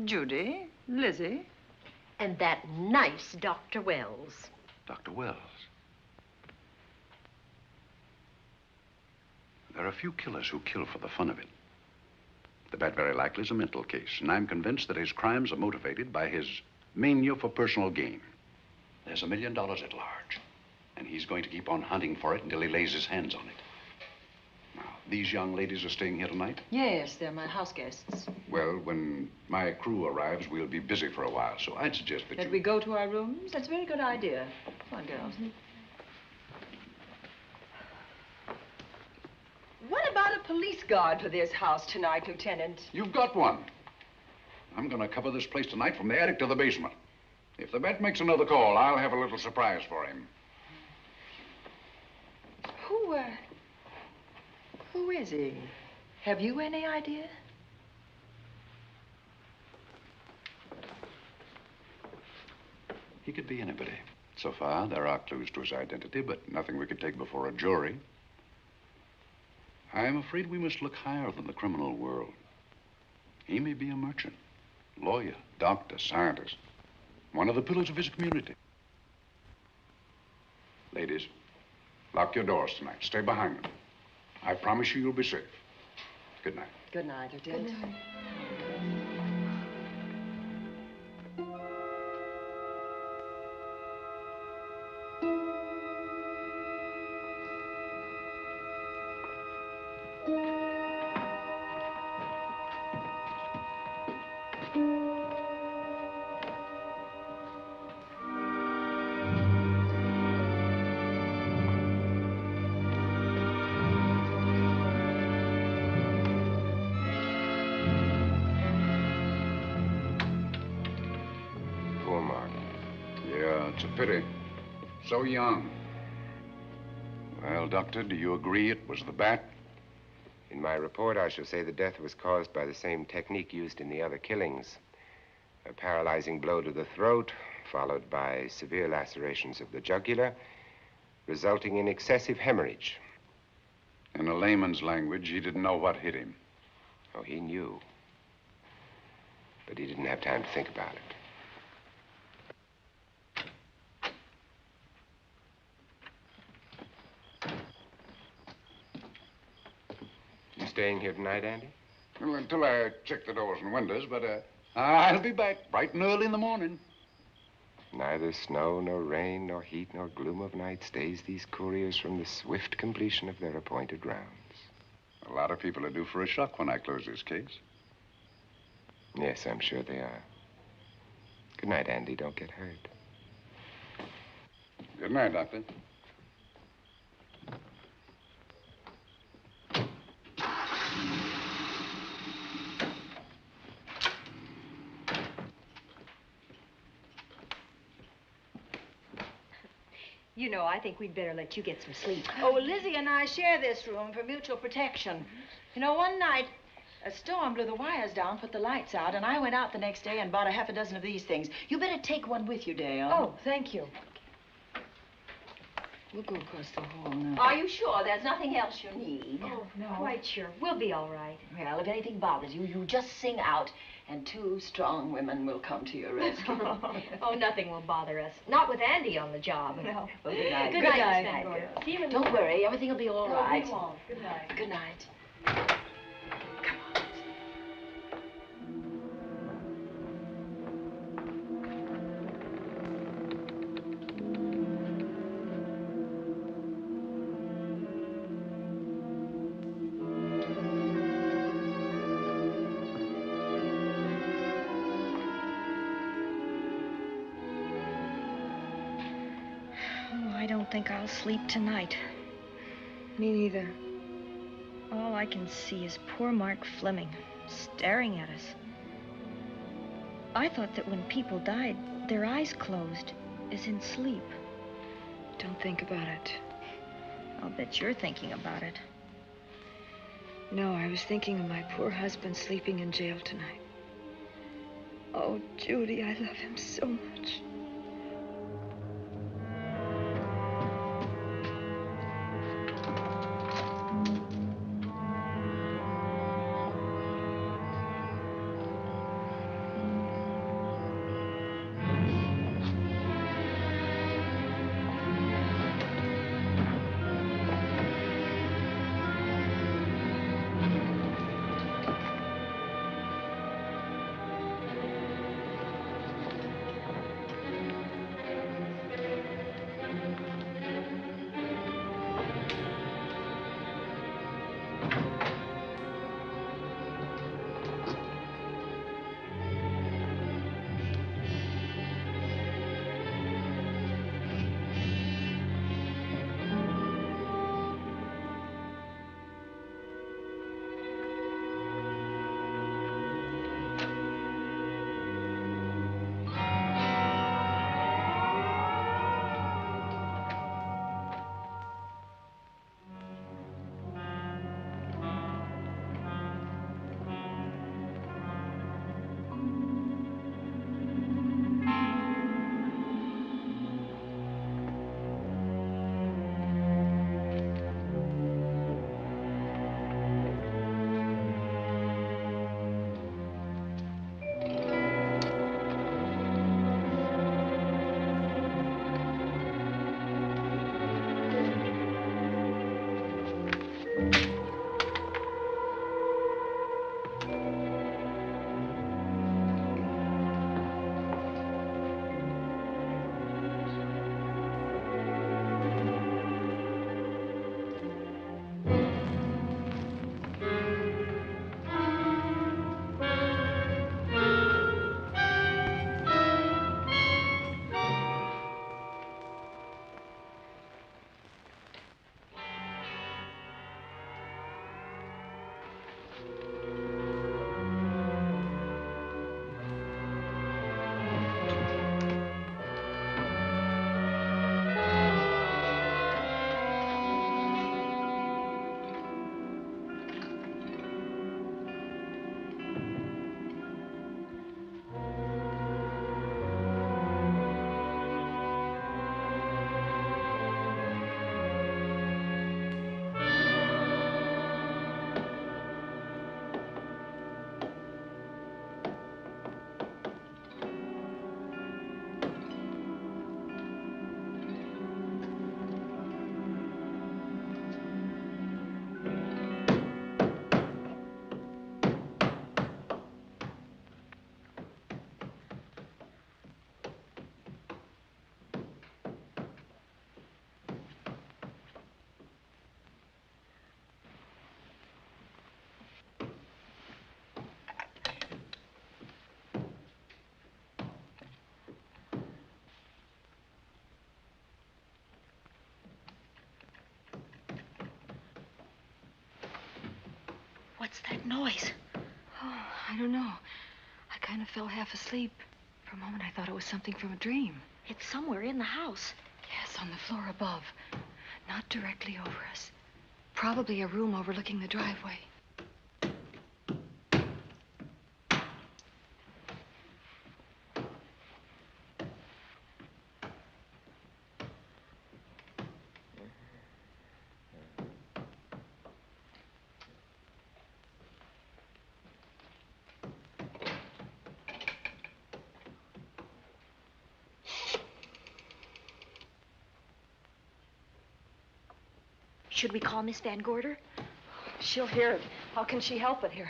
Judy, Lizzie. And that nice Dr. Wells. Dr. Wells. There are a few killers who kill for the fun of it. The bat very likely is a mental case, and I'm convinced that his crimes are motivated by his mania for personal gain. There's $1 million at large, and he's going to keep on hunting for it until he lays his hands on it. Now, these young ladies are staying here tonight? Yes, they're my house guests. Well, when my crew arrives, we'll be busy for a while, so I'd suggest that we go to our rooms? That's a very good idea. Come on, girls. What about a police guard for this house tonight, Lieutenant? You've got one. I'm going to cover this place tonight from the attic to the basement. If the vet makes another call, I'll have a little surprise for him. Who is he? Have you any idea? He could be anybody. So far, there are clues to his identity, but nothing we could take before a jury. I'm afraid we must look higher than the criminal world. He may be a merchant, lawyer, doctor, scientist, one of the pillars of his community. Ladies, lock your doors tonight. Stay behind them. I promise you you'll be safe. Good night. Good night, Lieutenant. Good night. Pity. So young. Well, Doctor, do you agree it was the bat? In my report, I shall say the death was caused by the same technique used in the other killings. A paralyzing blow to the throat, followed by severe lacerations of the jugular, resulting in excessive hemorrhage. In a layman's language, he didn't know what hit him. Oh, he knew. But he didn't have time to think about it. Staying here tonight, Andy? Well, until I check the doors and windows, but I'll be back bright and early in the morning. Neither snow, nor rain, nor heat, nor gloom of night stays these couriers from the swift completion of their appointed rounds. A lot of people are due for a shock when I close this case. Yes, I'm sure they are. Good night, Andy. Don't get hurt. Good night, Doctor. You know, I think we'd better let you get some sleep. Oh, Lizzie and I share this room for mutual protection. You know, one night, a storm blew the wires down, put the lights out, and I went out the next day and bought a half a dozen of these things. You better take one with you, Dale. Oh, thank you. We'll go across the hall now. Are you sure there's nothing else you need? Oh, no. Quite sure. We'll be all right. Well, if anything bothers you, you just sing out, and 2 strong women will come to your rescue. Oh, nothing will bother us. Not with Andy on the job. No. Well, good night. Good night, Miss Van Gorder. See you in the Don't worry, everything will be all right. Be long. Good night. Good night. I don't think I'll sleep tonight. Me neither. All I can see is poor Mark Fleming staring at us. I thought that when people died, their eyes closed, as in sleep. Don't think about it. I'll bet you're thinking about it. No, I was thinking of my poor husband sleeping in jail tonight. Oh, Judy, I love him so much. What's that noise? Oh, I don't know. I kind of fell half asleep. For a moment, I thought it was something from a dream. It's somewhere in the house. Yes, on the floor above. Not directly over us. Probably a room overlooking the driveway. Should we call Miss Van Gorder? She'll hear it. How can she help but hear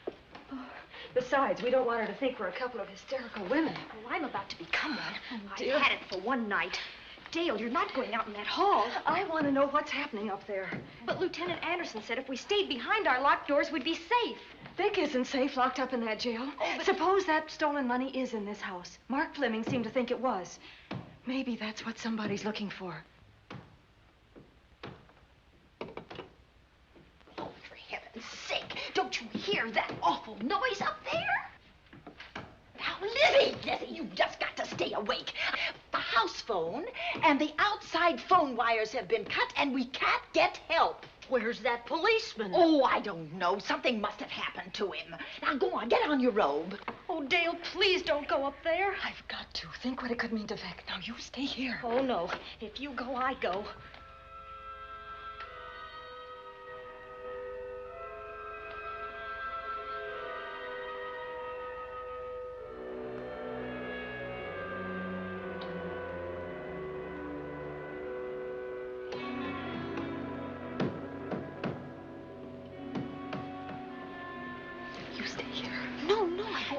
it? Oh, besides, we don't want her to think we're a couple of hysterical women. Well, I'm about to become one. Oh, I dear. had it for one night. Dale, you're not going out in that hall. I want to know what's happening up there. But Lieutenant Anderson said if we stayed behind our locked doors, we'd be safe. Vic isn't safe locked up in that jail. Oh, but... Suppose that stolen money is in this house. Mark Fleming seemed to think it was. Maybe that's what somebody's looking for. Sake, don't you hear that awful noise up there? Now, Lizzie, you've just got to stay awake. The house phone and the outside phone wires have been cut, and we can't get help. Where's that policeman? Oh, I don't know. Something must have happened to him. Now, go on, get on your robe. Oh, Dale, please don't go up there. I've got to. Think what it could mean to Vic. Now, you stay here. Oh, no. If you go, I go.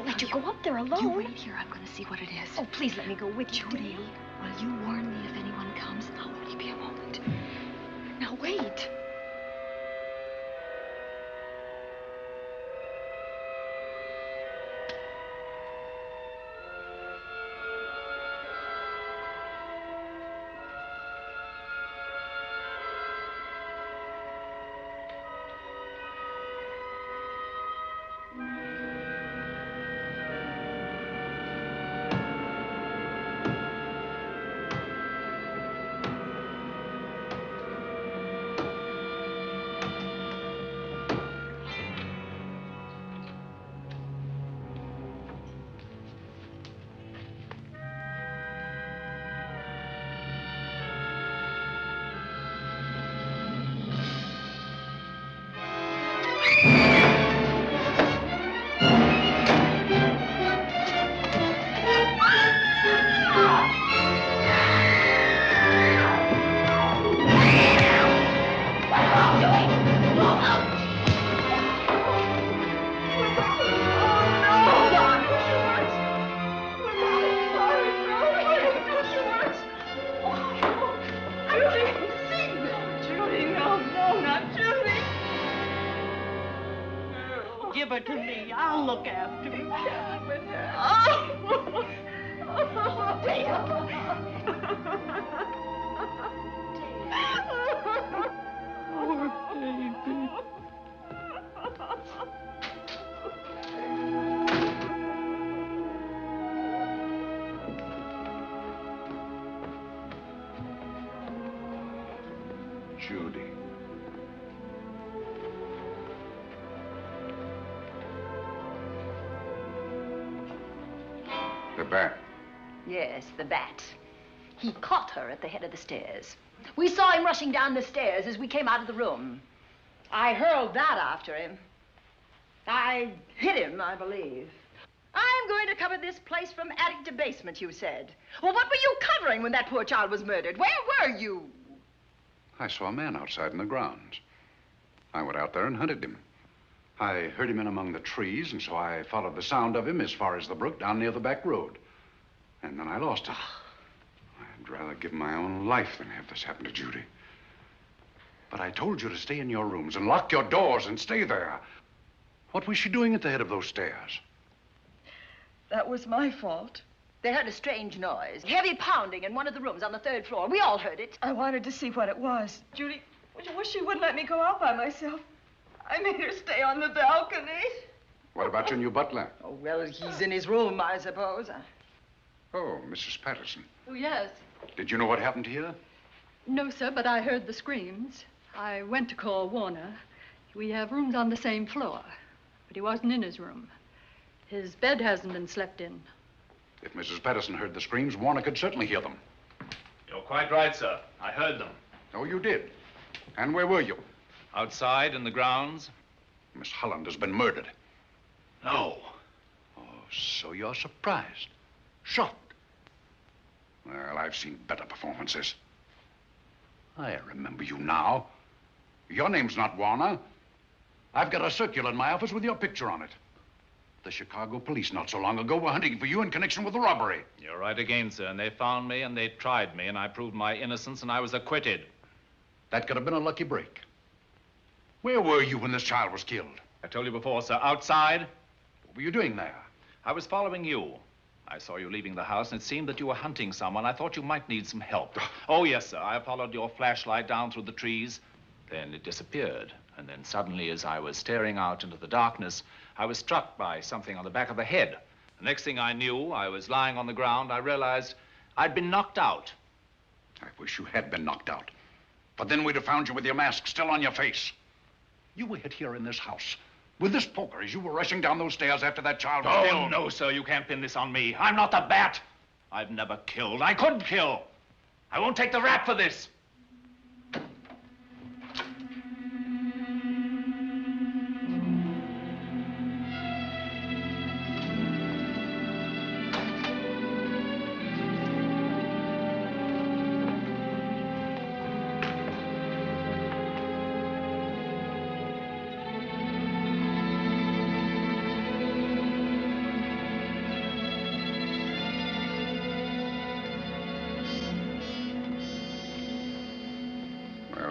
Let you go up there alone. You wait here. I'm going to see what it is. Oh, please let me go with you, Judy, Dale. will you warn me if anyone comes? I'll only be a moment. Now, wait. Give her to me. I'll look after her. Poor baby. Judy. The bat. Yes, the bat. He caught her at the head of the stairs. We saw him rushing down the stairs as we came out of the room. I hurled that after him. I hit him, I believe. I'm going to cover this place from attic to basement, you said. Well, what were you covering when that poor child was murdered? Where were you? I saw a man outside in the grounds. I went out there and hunted him. I heard him in among the trees, and so I followed the sound of him as far as the brook down near the back road. And then I lost it. I'd rather give my own life than have this happen to Judy. But I told you to stay in your rooms and lock your doors and stay there. What was she doing at the head of those stairs? That was my fault. They heard a strange noise. Heavy pounding in one of the rooms on the 3rd floor. We all heard it. I wanted to see what it was. Judy, I wish she wouldn't let me go out by myself. I made her stay on the balcony. What about your new butler? Oh, well, he's in his room, I suppose. Oh, Mrs. Patterson. Oh, yes. Did you know what happened here? No, sir, but I heard the screams. I went to call Warner. We have rooms on the same floor, but he wasn't in his room. His bed hasn't been slept in. If Mrs. Patterson heard the screams, Warner could certainly hear them. You're quite right, sir. I heard them. Oh, you did? And where were you? Outside in the grounds. Miss Holland has been murdered. No. Oh, so you're surprised. Shocked. Well, I've seen better performances. I remember you now. Your name's not Warner. I've got a circular in my office with your picture on it. The Chicago police not so long ago were hunting for you in connection with the robbery. You're right again, sir. And they found me and they tried me and I proved my innocence and I was acquitted. That could have been a lucky break. Where were you when this child was killed? I told you before, sir. Outside. What were you doing there? I was following you. I saw you leaving the house, and it seemed that you were hunting someone. I thought you might need some help. Oh, yes, sir. I followed your flashlight down through the trees. Then it disappeared. And then suddenly, as I was staring out into the darkness, I was struck by something on the back of the head. The next thing I knew, I was lying on the ground. I realized I'd been knocked out. I wish you had been knocked out. But then we'd have found you with your mask still on your face. You were hit here in this house with this poker as you were rushing down those stairs after that child was killed. Oh, no, sir. You can't pin this on me. I'm not the bat. I've never killed. I couldn't kill. I won't take the rap for this.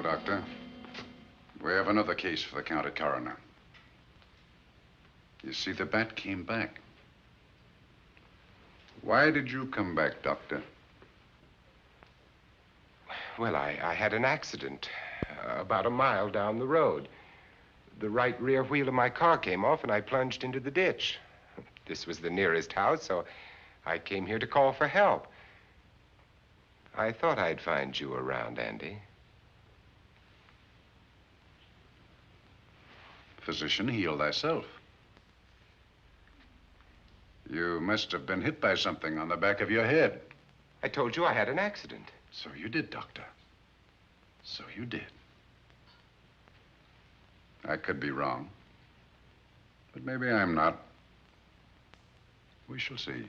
Doctor. We have another case for the county coroner. You see, the bat came back. Why did you come back, Doctor? Well, I had an accident about a mile down the road. The right rear wheel of my car came off and I plunged into the ditch. This was the nearest house, so I came here to call for help. I thought I'd find you around, Andy. Physician, heal thyself. You must have been hit by something on the back of your head. I told you I had an accident. So you did, Doctor. So you did. I could be wrong. But maybe I'm not. We shall see.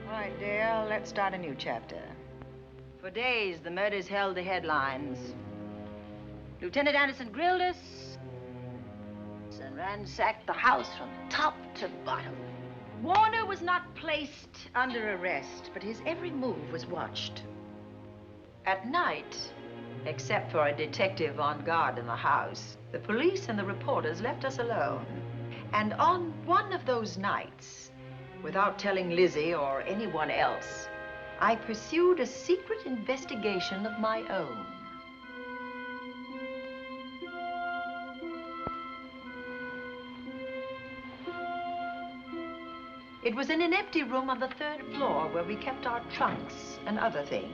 All right, dear, let's start a new chapter. For days, the murders held the headlines. Lieutenant Anderson grilled us and ransacked the house from top to bottom. Warner was not placed under arrest, but his every move was watched. At night, except for a detective on guard in the house, the police and the reporters left us alone. And on one of those nights, without telling Lizzie or anyone else, I pursued a secret investigation of my own. It was in an empty room on the 3rd floor where we kept our trunks and other things.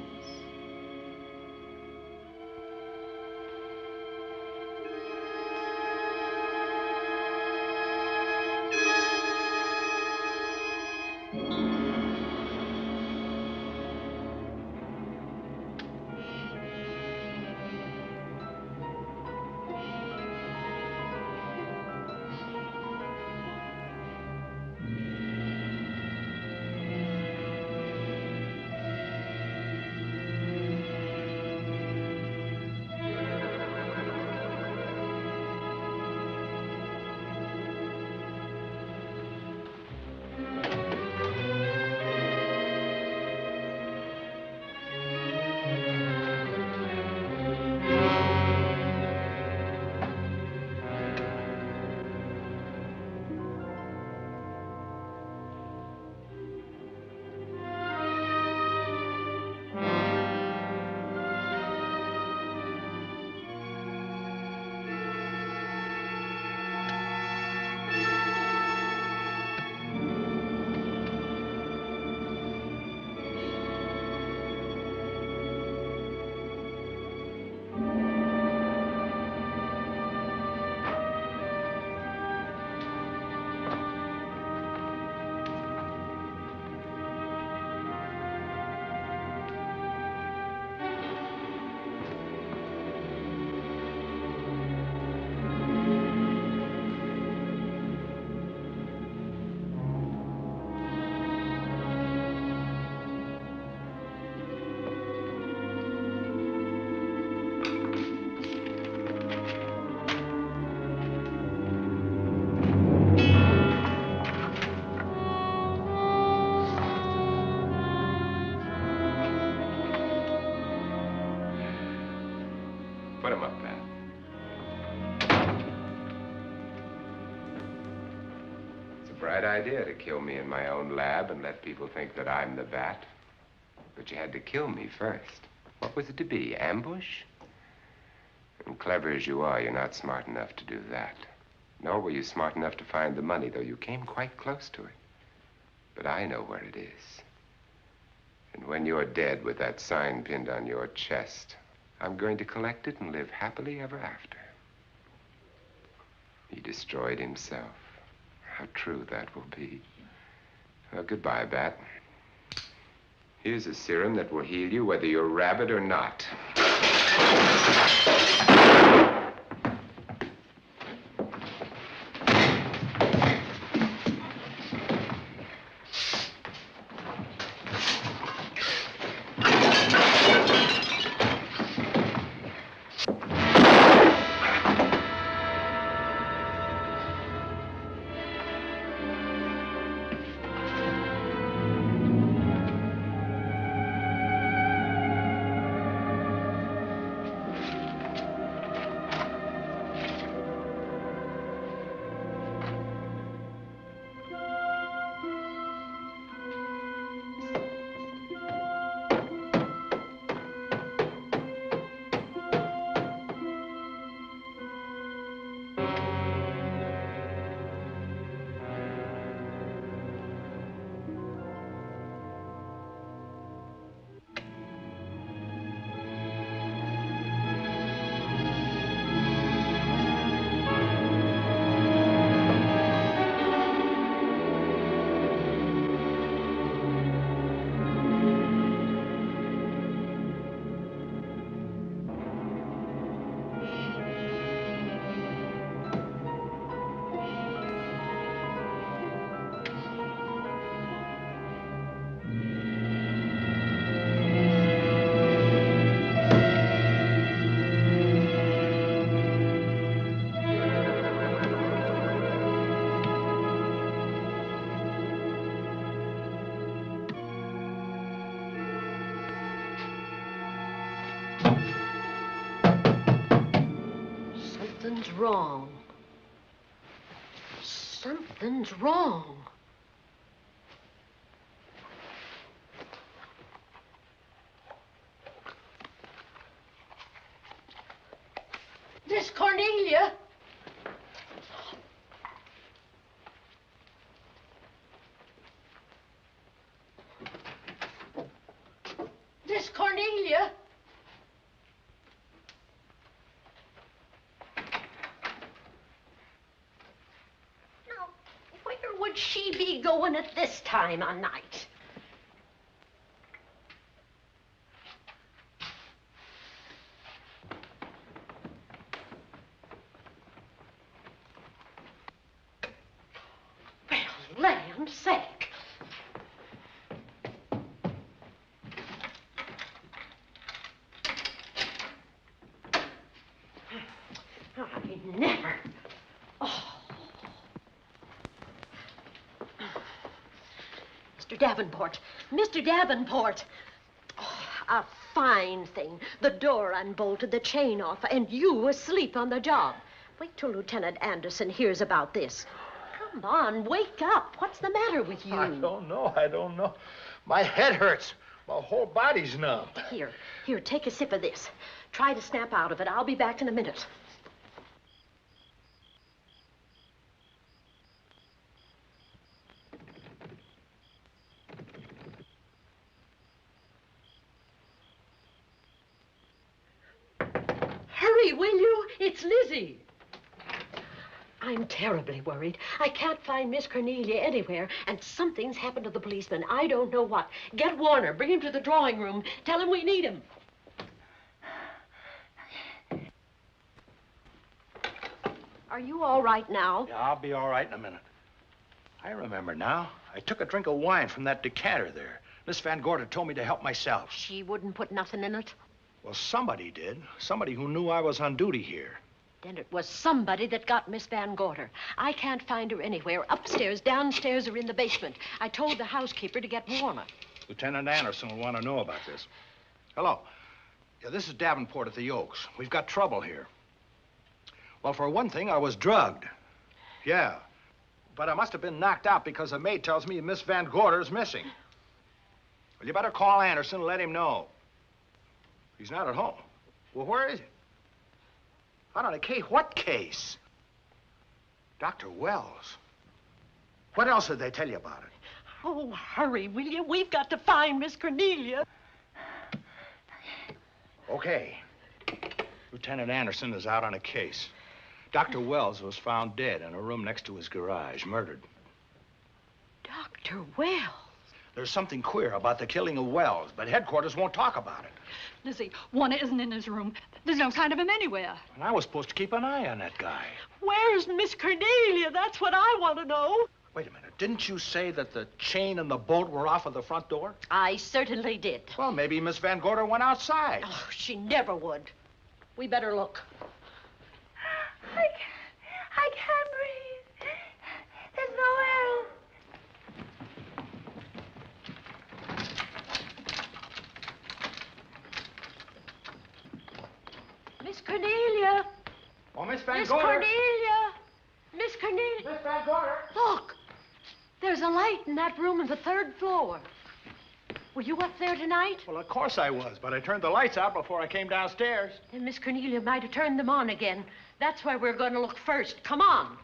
Put him up, Pat. It's a bright idea to kill me in my own lab and let people think that I'm the bat. But you had to kill me first. What was it to be, ambush? And clever as you are, you're not smart enough to do that. Nor were you smart enough to find the money, though you came quite close to it. But I know where it is. And when you're dead with that sign pinned on your chest, I'm going to collect it and live happily ever after. He destroyed himself. How true that will be. Well, goodbye, Bat. Here's a serum that will heal you whether you're rabid or not. Something's wrong. Something's wrong. Miss Cornelia. Miss Cornelia. Where would she be going at this time of night? Well, land's sake. I never. Mr. Davenport. Mr. Davenport. Oh, a fine thing. The door unbolted, the chain off, and you asleep on the job. Wait till Lieutenant Anderson hears about this. Come on, wake up. What's the matter with you? I don't know. My head hurts. My whole body's numb. Here, take a sip of this. Try to snap out of it. I'll be back in a minute. Hurry, will you? It's Lizzie. I'm terribly worried. I can't find Miss Cornelia anywhere, and something's happened to the policeman. I don't know what. Get Warner. Bring him to the drawing room. Tell him we need him. Are you all right now? Yeah, I'll be all right in a minute. I remember now. I took a drink of wine from that decanter there. Miss Van Gorder told me to help myself. She wouldn't put nothing in it? Well, somebody did. Somebody who knew I was on duty here. Then it was somebody that got Miss Van Gorder. I can't find her anywhere. Upstairs, downstairs, or in the basement. I told the housekeeper to get Warner. Lieutenant Anderson will want to know about this. Hello. Yeah, this is Davenport at the Oaks. We've got trouble here. Well, for one thing, I was drugged. Yeah. But I must have been knocked out because the maid tells me Miss Van Gorder is missing. Well, you better call Anderson and let him know. He's not at home. Well, where is he? Out on a case? What case? Dr. Wells. What else did they tell you about it? Oh, hurry, will you? We've got to find Miss Cornelia. Okay. Lieutenant Anderson is out on a case. Dr. Wells was found dead in a room next to his garage, murdered. Dr. Wells? There's something queer about the killing of Wells, but headquarters won't talk about it. Lizzie, Warner isn't in his room. There's no sign of him anywhere. And I was supposed to keep an eye on that guy. Where's Miss Cornelia? That's what I want to know. Wait a minute. Didn't you say that the chain and the bolt were off of the front door? I certainly did. Well, maybe Miss Van Gorder went outside. Oh, she never would. We better look. I can't breathe. There's no air. Miss Cornelia. Oh, Miss Van Miss Gorder. Cornelia. Miss Cornelia. Miss Van Gorder. Look. There's a light in that room on the 3rd floor. Were you up there tonight? Well, of course I was, but I turned the lights out before I came downstairs. Then Miss Cornelia might have turned them on again. That's why we're going to look first. Come on.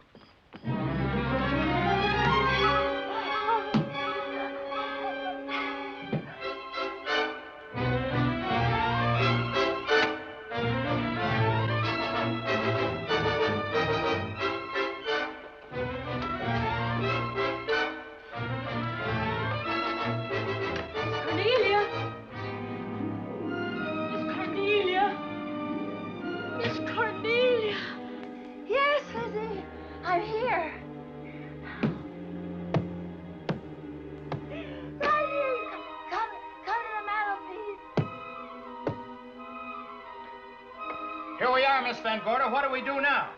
Here we are, Miss Van Gorder. What do we do now?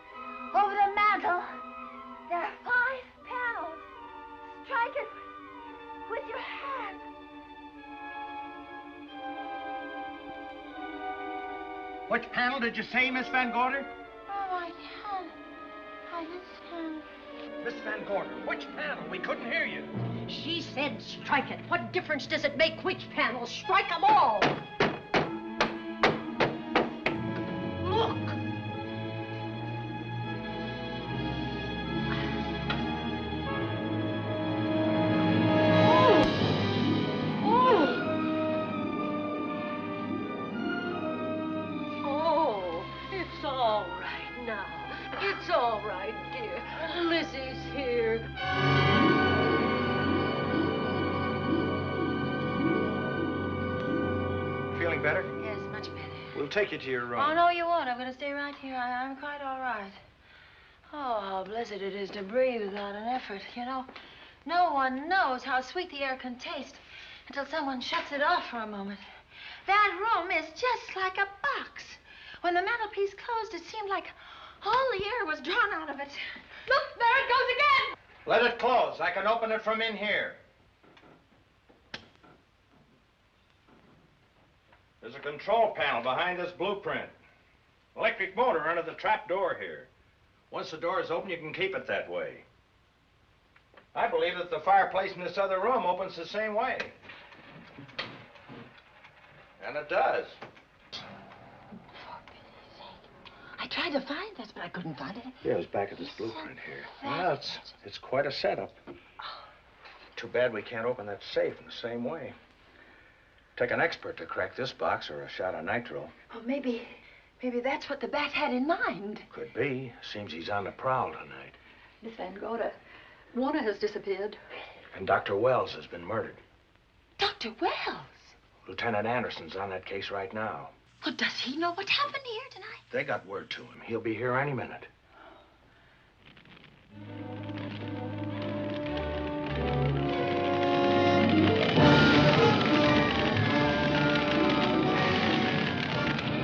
Over the mantel, there are 5 panels. Strike it with your hand. Which panel did you say, Miss Van Gorder? Oh, I can't. I just can't. Miss Van Gorder, which panel? We couldn't hear you. She said strike it. What difference does it make which panel? Strike them all. Look. Oh, it's all right now. It's all right, dear. Lizzie's here. Feeling better? Yes, much better. We'll take you to your room. Oh, no, you won't. I'm going to stay right here. I'm quite all right. Oh, how blessed it is to breathe without an effort. You know, no one knows how sweet the air can taste until someone shuts it off for a moment. That room is just like a box. When the mantelpiece closed, it seemed like all the air was drawn out of it. Look, there it goes again. Let it close. I can open it from in here. There's a control panel behind this blueprint. Electric motor under the trap door here. Once the door is open, you can keep it that way. I believe that the fireplace in this other room opens the same way. And it does. I tried to find this, but I couldn't find it. Yeah, it was back of this blueprint here. Well, it's quite a setup. Too bad we can't open that safe in the same way. Take an expert to crack this box or a shot of nitro. Well, maybe that's what the bat had in mind. Could be. Seems he's on the prowl tonight. Miss Van Gorder, Warner has disappeared. And Dr. Wells has been murdered. Dr. Wells? Lieutenant Anderson's on that case right now. Well, does he know what happened here tonight? They got word to him. He'll be here any minute.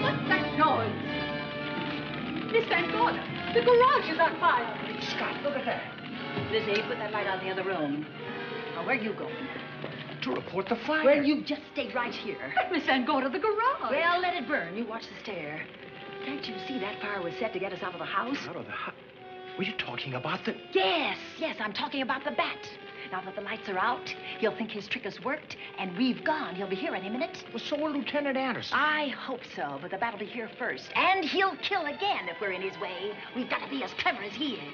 What's that noise? Miss Van Gorder, the garage is on fire. Scott, look at that. Lizzie, put that light out in the other room. Now, where are you going? To report the fire. Well, you just stay right here. Miss Van Gorder, the garage. Well, let it burn. You watch the stair. Can't you see that fire was set to get us out of the house? Out of the house? Were you talking about the... Yes, I'm talking about the bat. Now that the lights are out, he'll think his trick has worked, and we've gone. He'll be here any minute. Well, so will Lieutenant Anderson. I hope so, but the bat will be here first. And he'll kill again if we're in his way. We've got to be as clever as he is.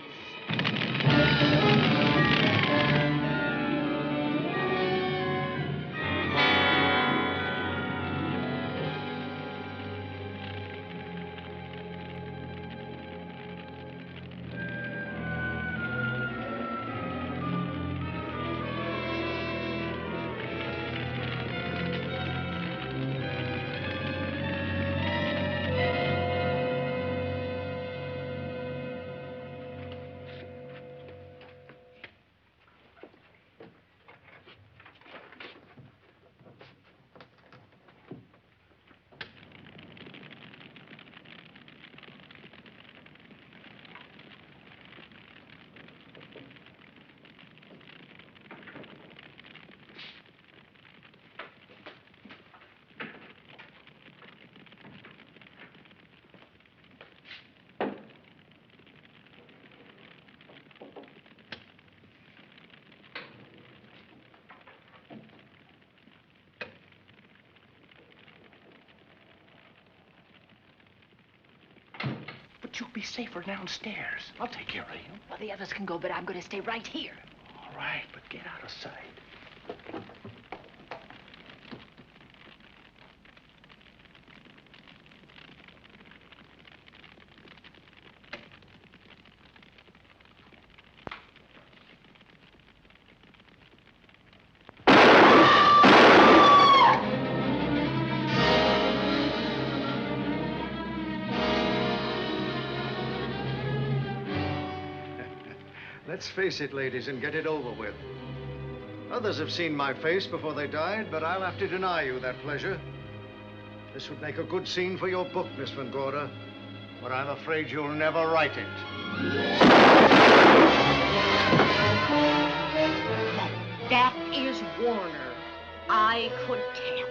But you'll be safer downstairs. I'll take care of you. Well, the others can go, but I'm going to stay right here. All right, but get out of sight. Let's face it, ladies, and get it over with. Others have seen my face before they died, but I'll have to deny you that pleasure. This would make a good scene for your book, Miss Van Gorder, but I'm afraid you'll never write it. That is Warner. I could tell.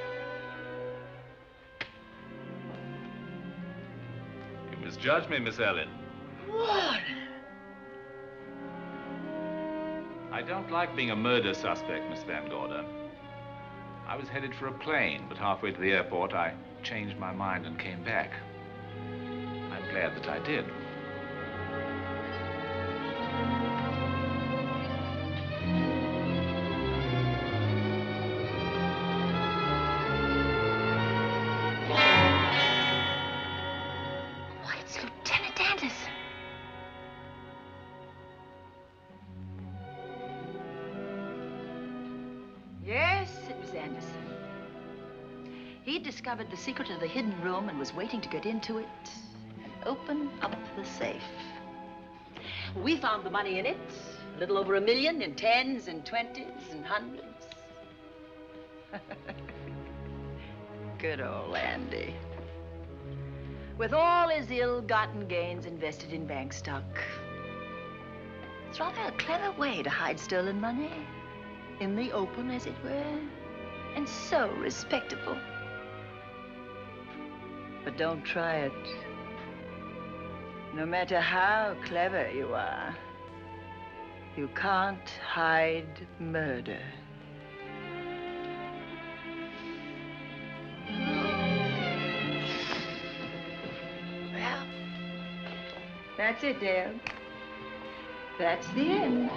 You misjudged me, Miss Ellen. Warner! I don't like being a murder suspect, Miss Van Gorder. I was headed for a plane, but halfway to the airport, I changed my mind and came back. I'm glad that I did. Why, it's Lieutenant Anderson. Yes, it was Anderson. He'd discovered the secret of the hidden room and was waiting to get into it and open up the safe. We found the money in it, a little over $1 million in tens and twenties and hundreds. Good old Andy. With all his ill-gotten gains invested in bank stock. It's rather a clever way to hide stolen money. In the open, as it were, and so respectable. But don't try it. No matter how clever you are, you can't hide murder. Well, that's it, Dale. That's the end.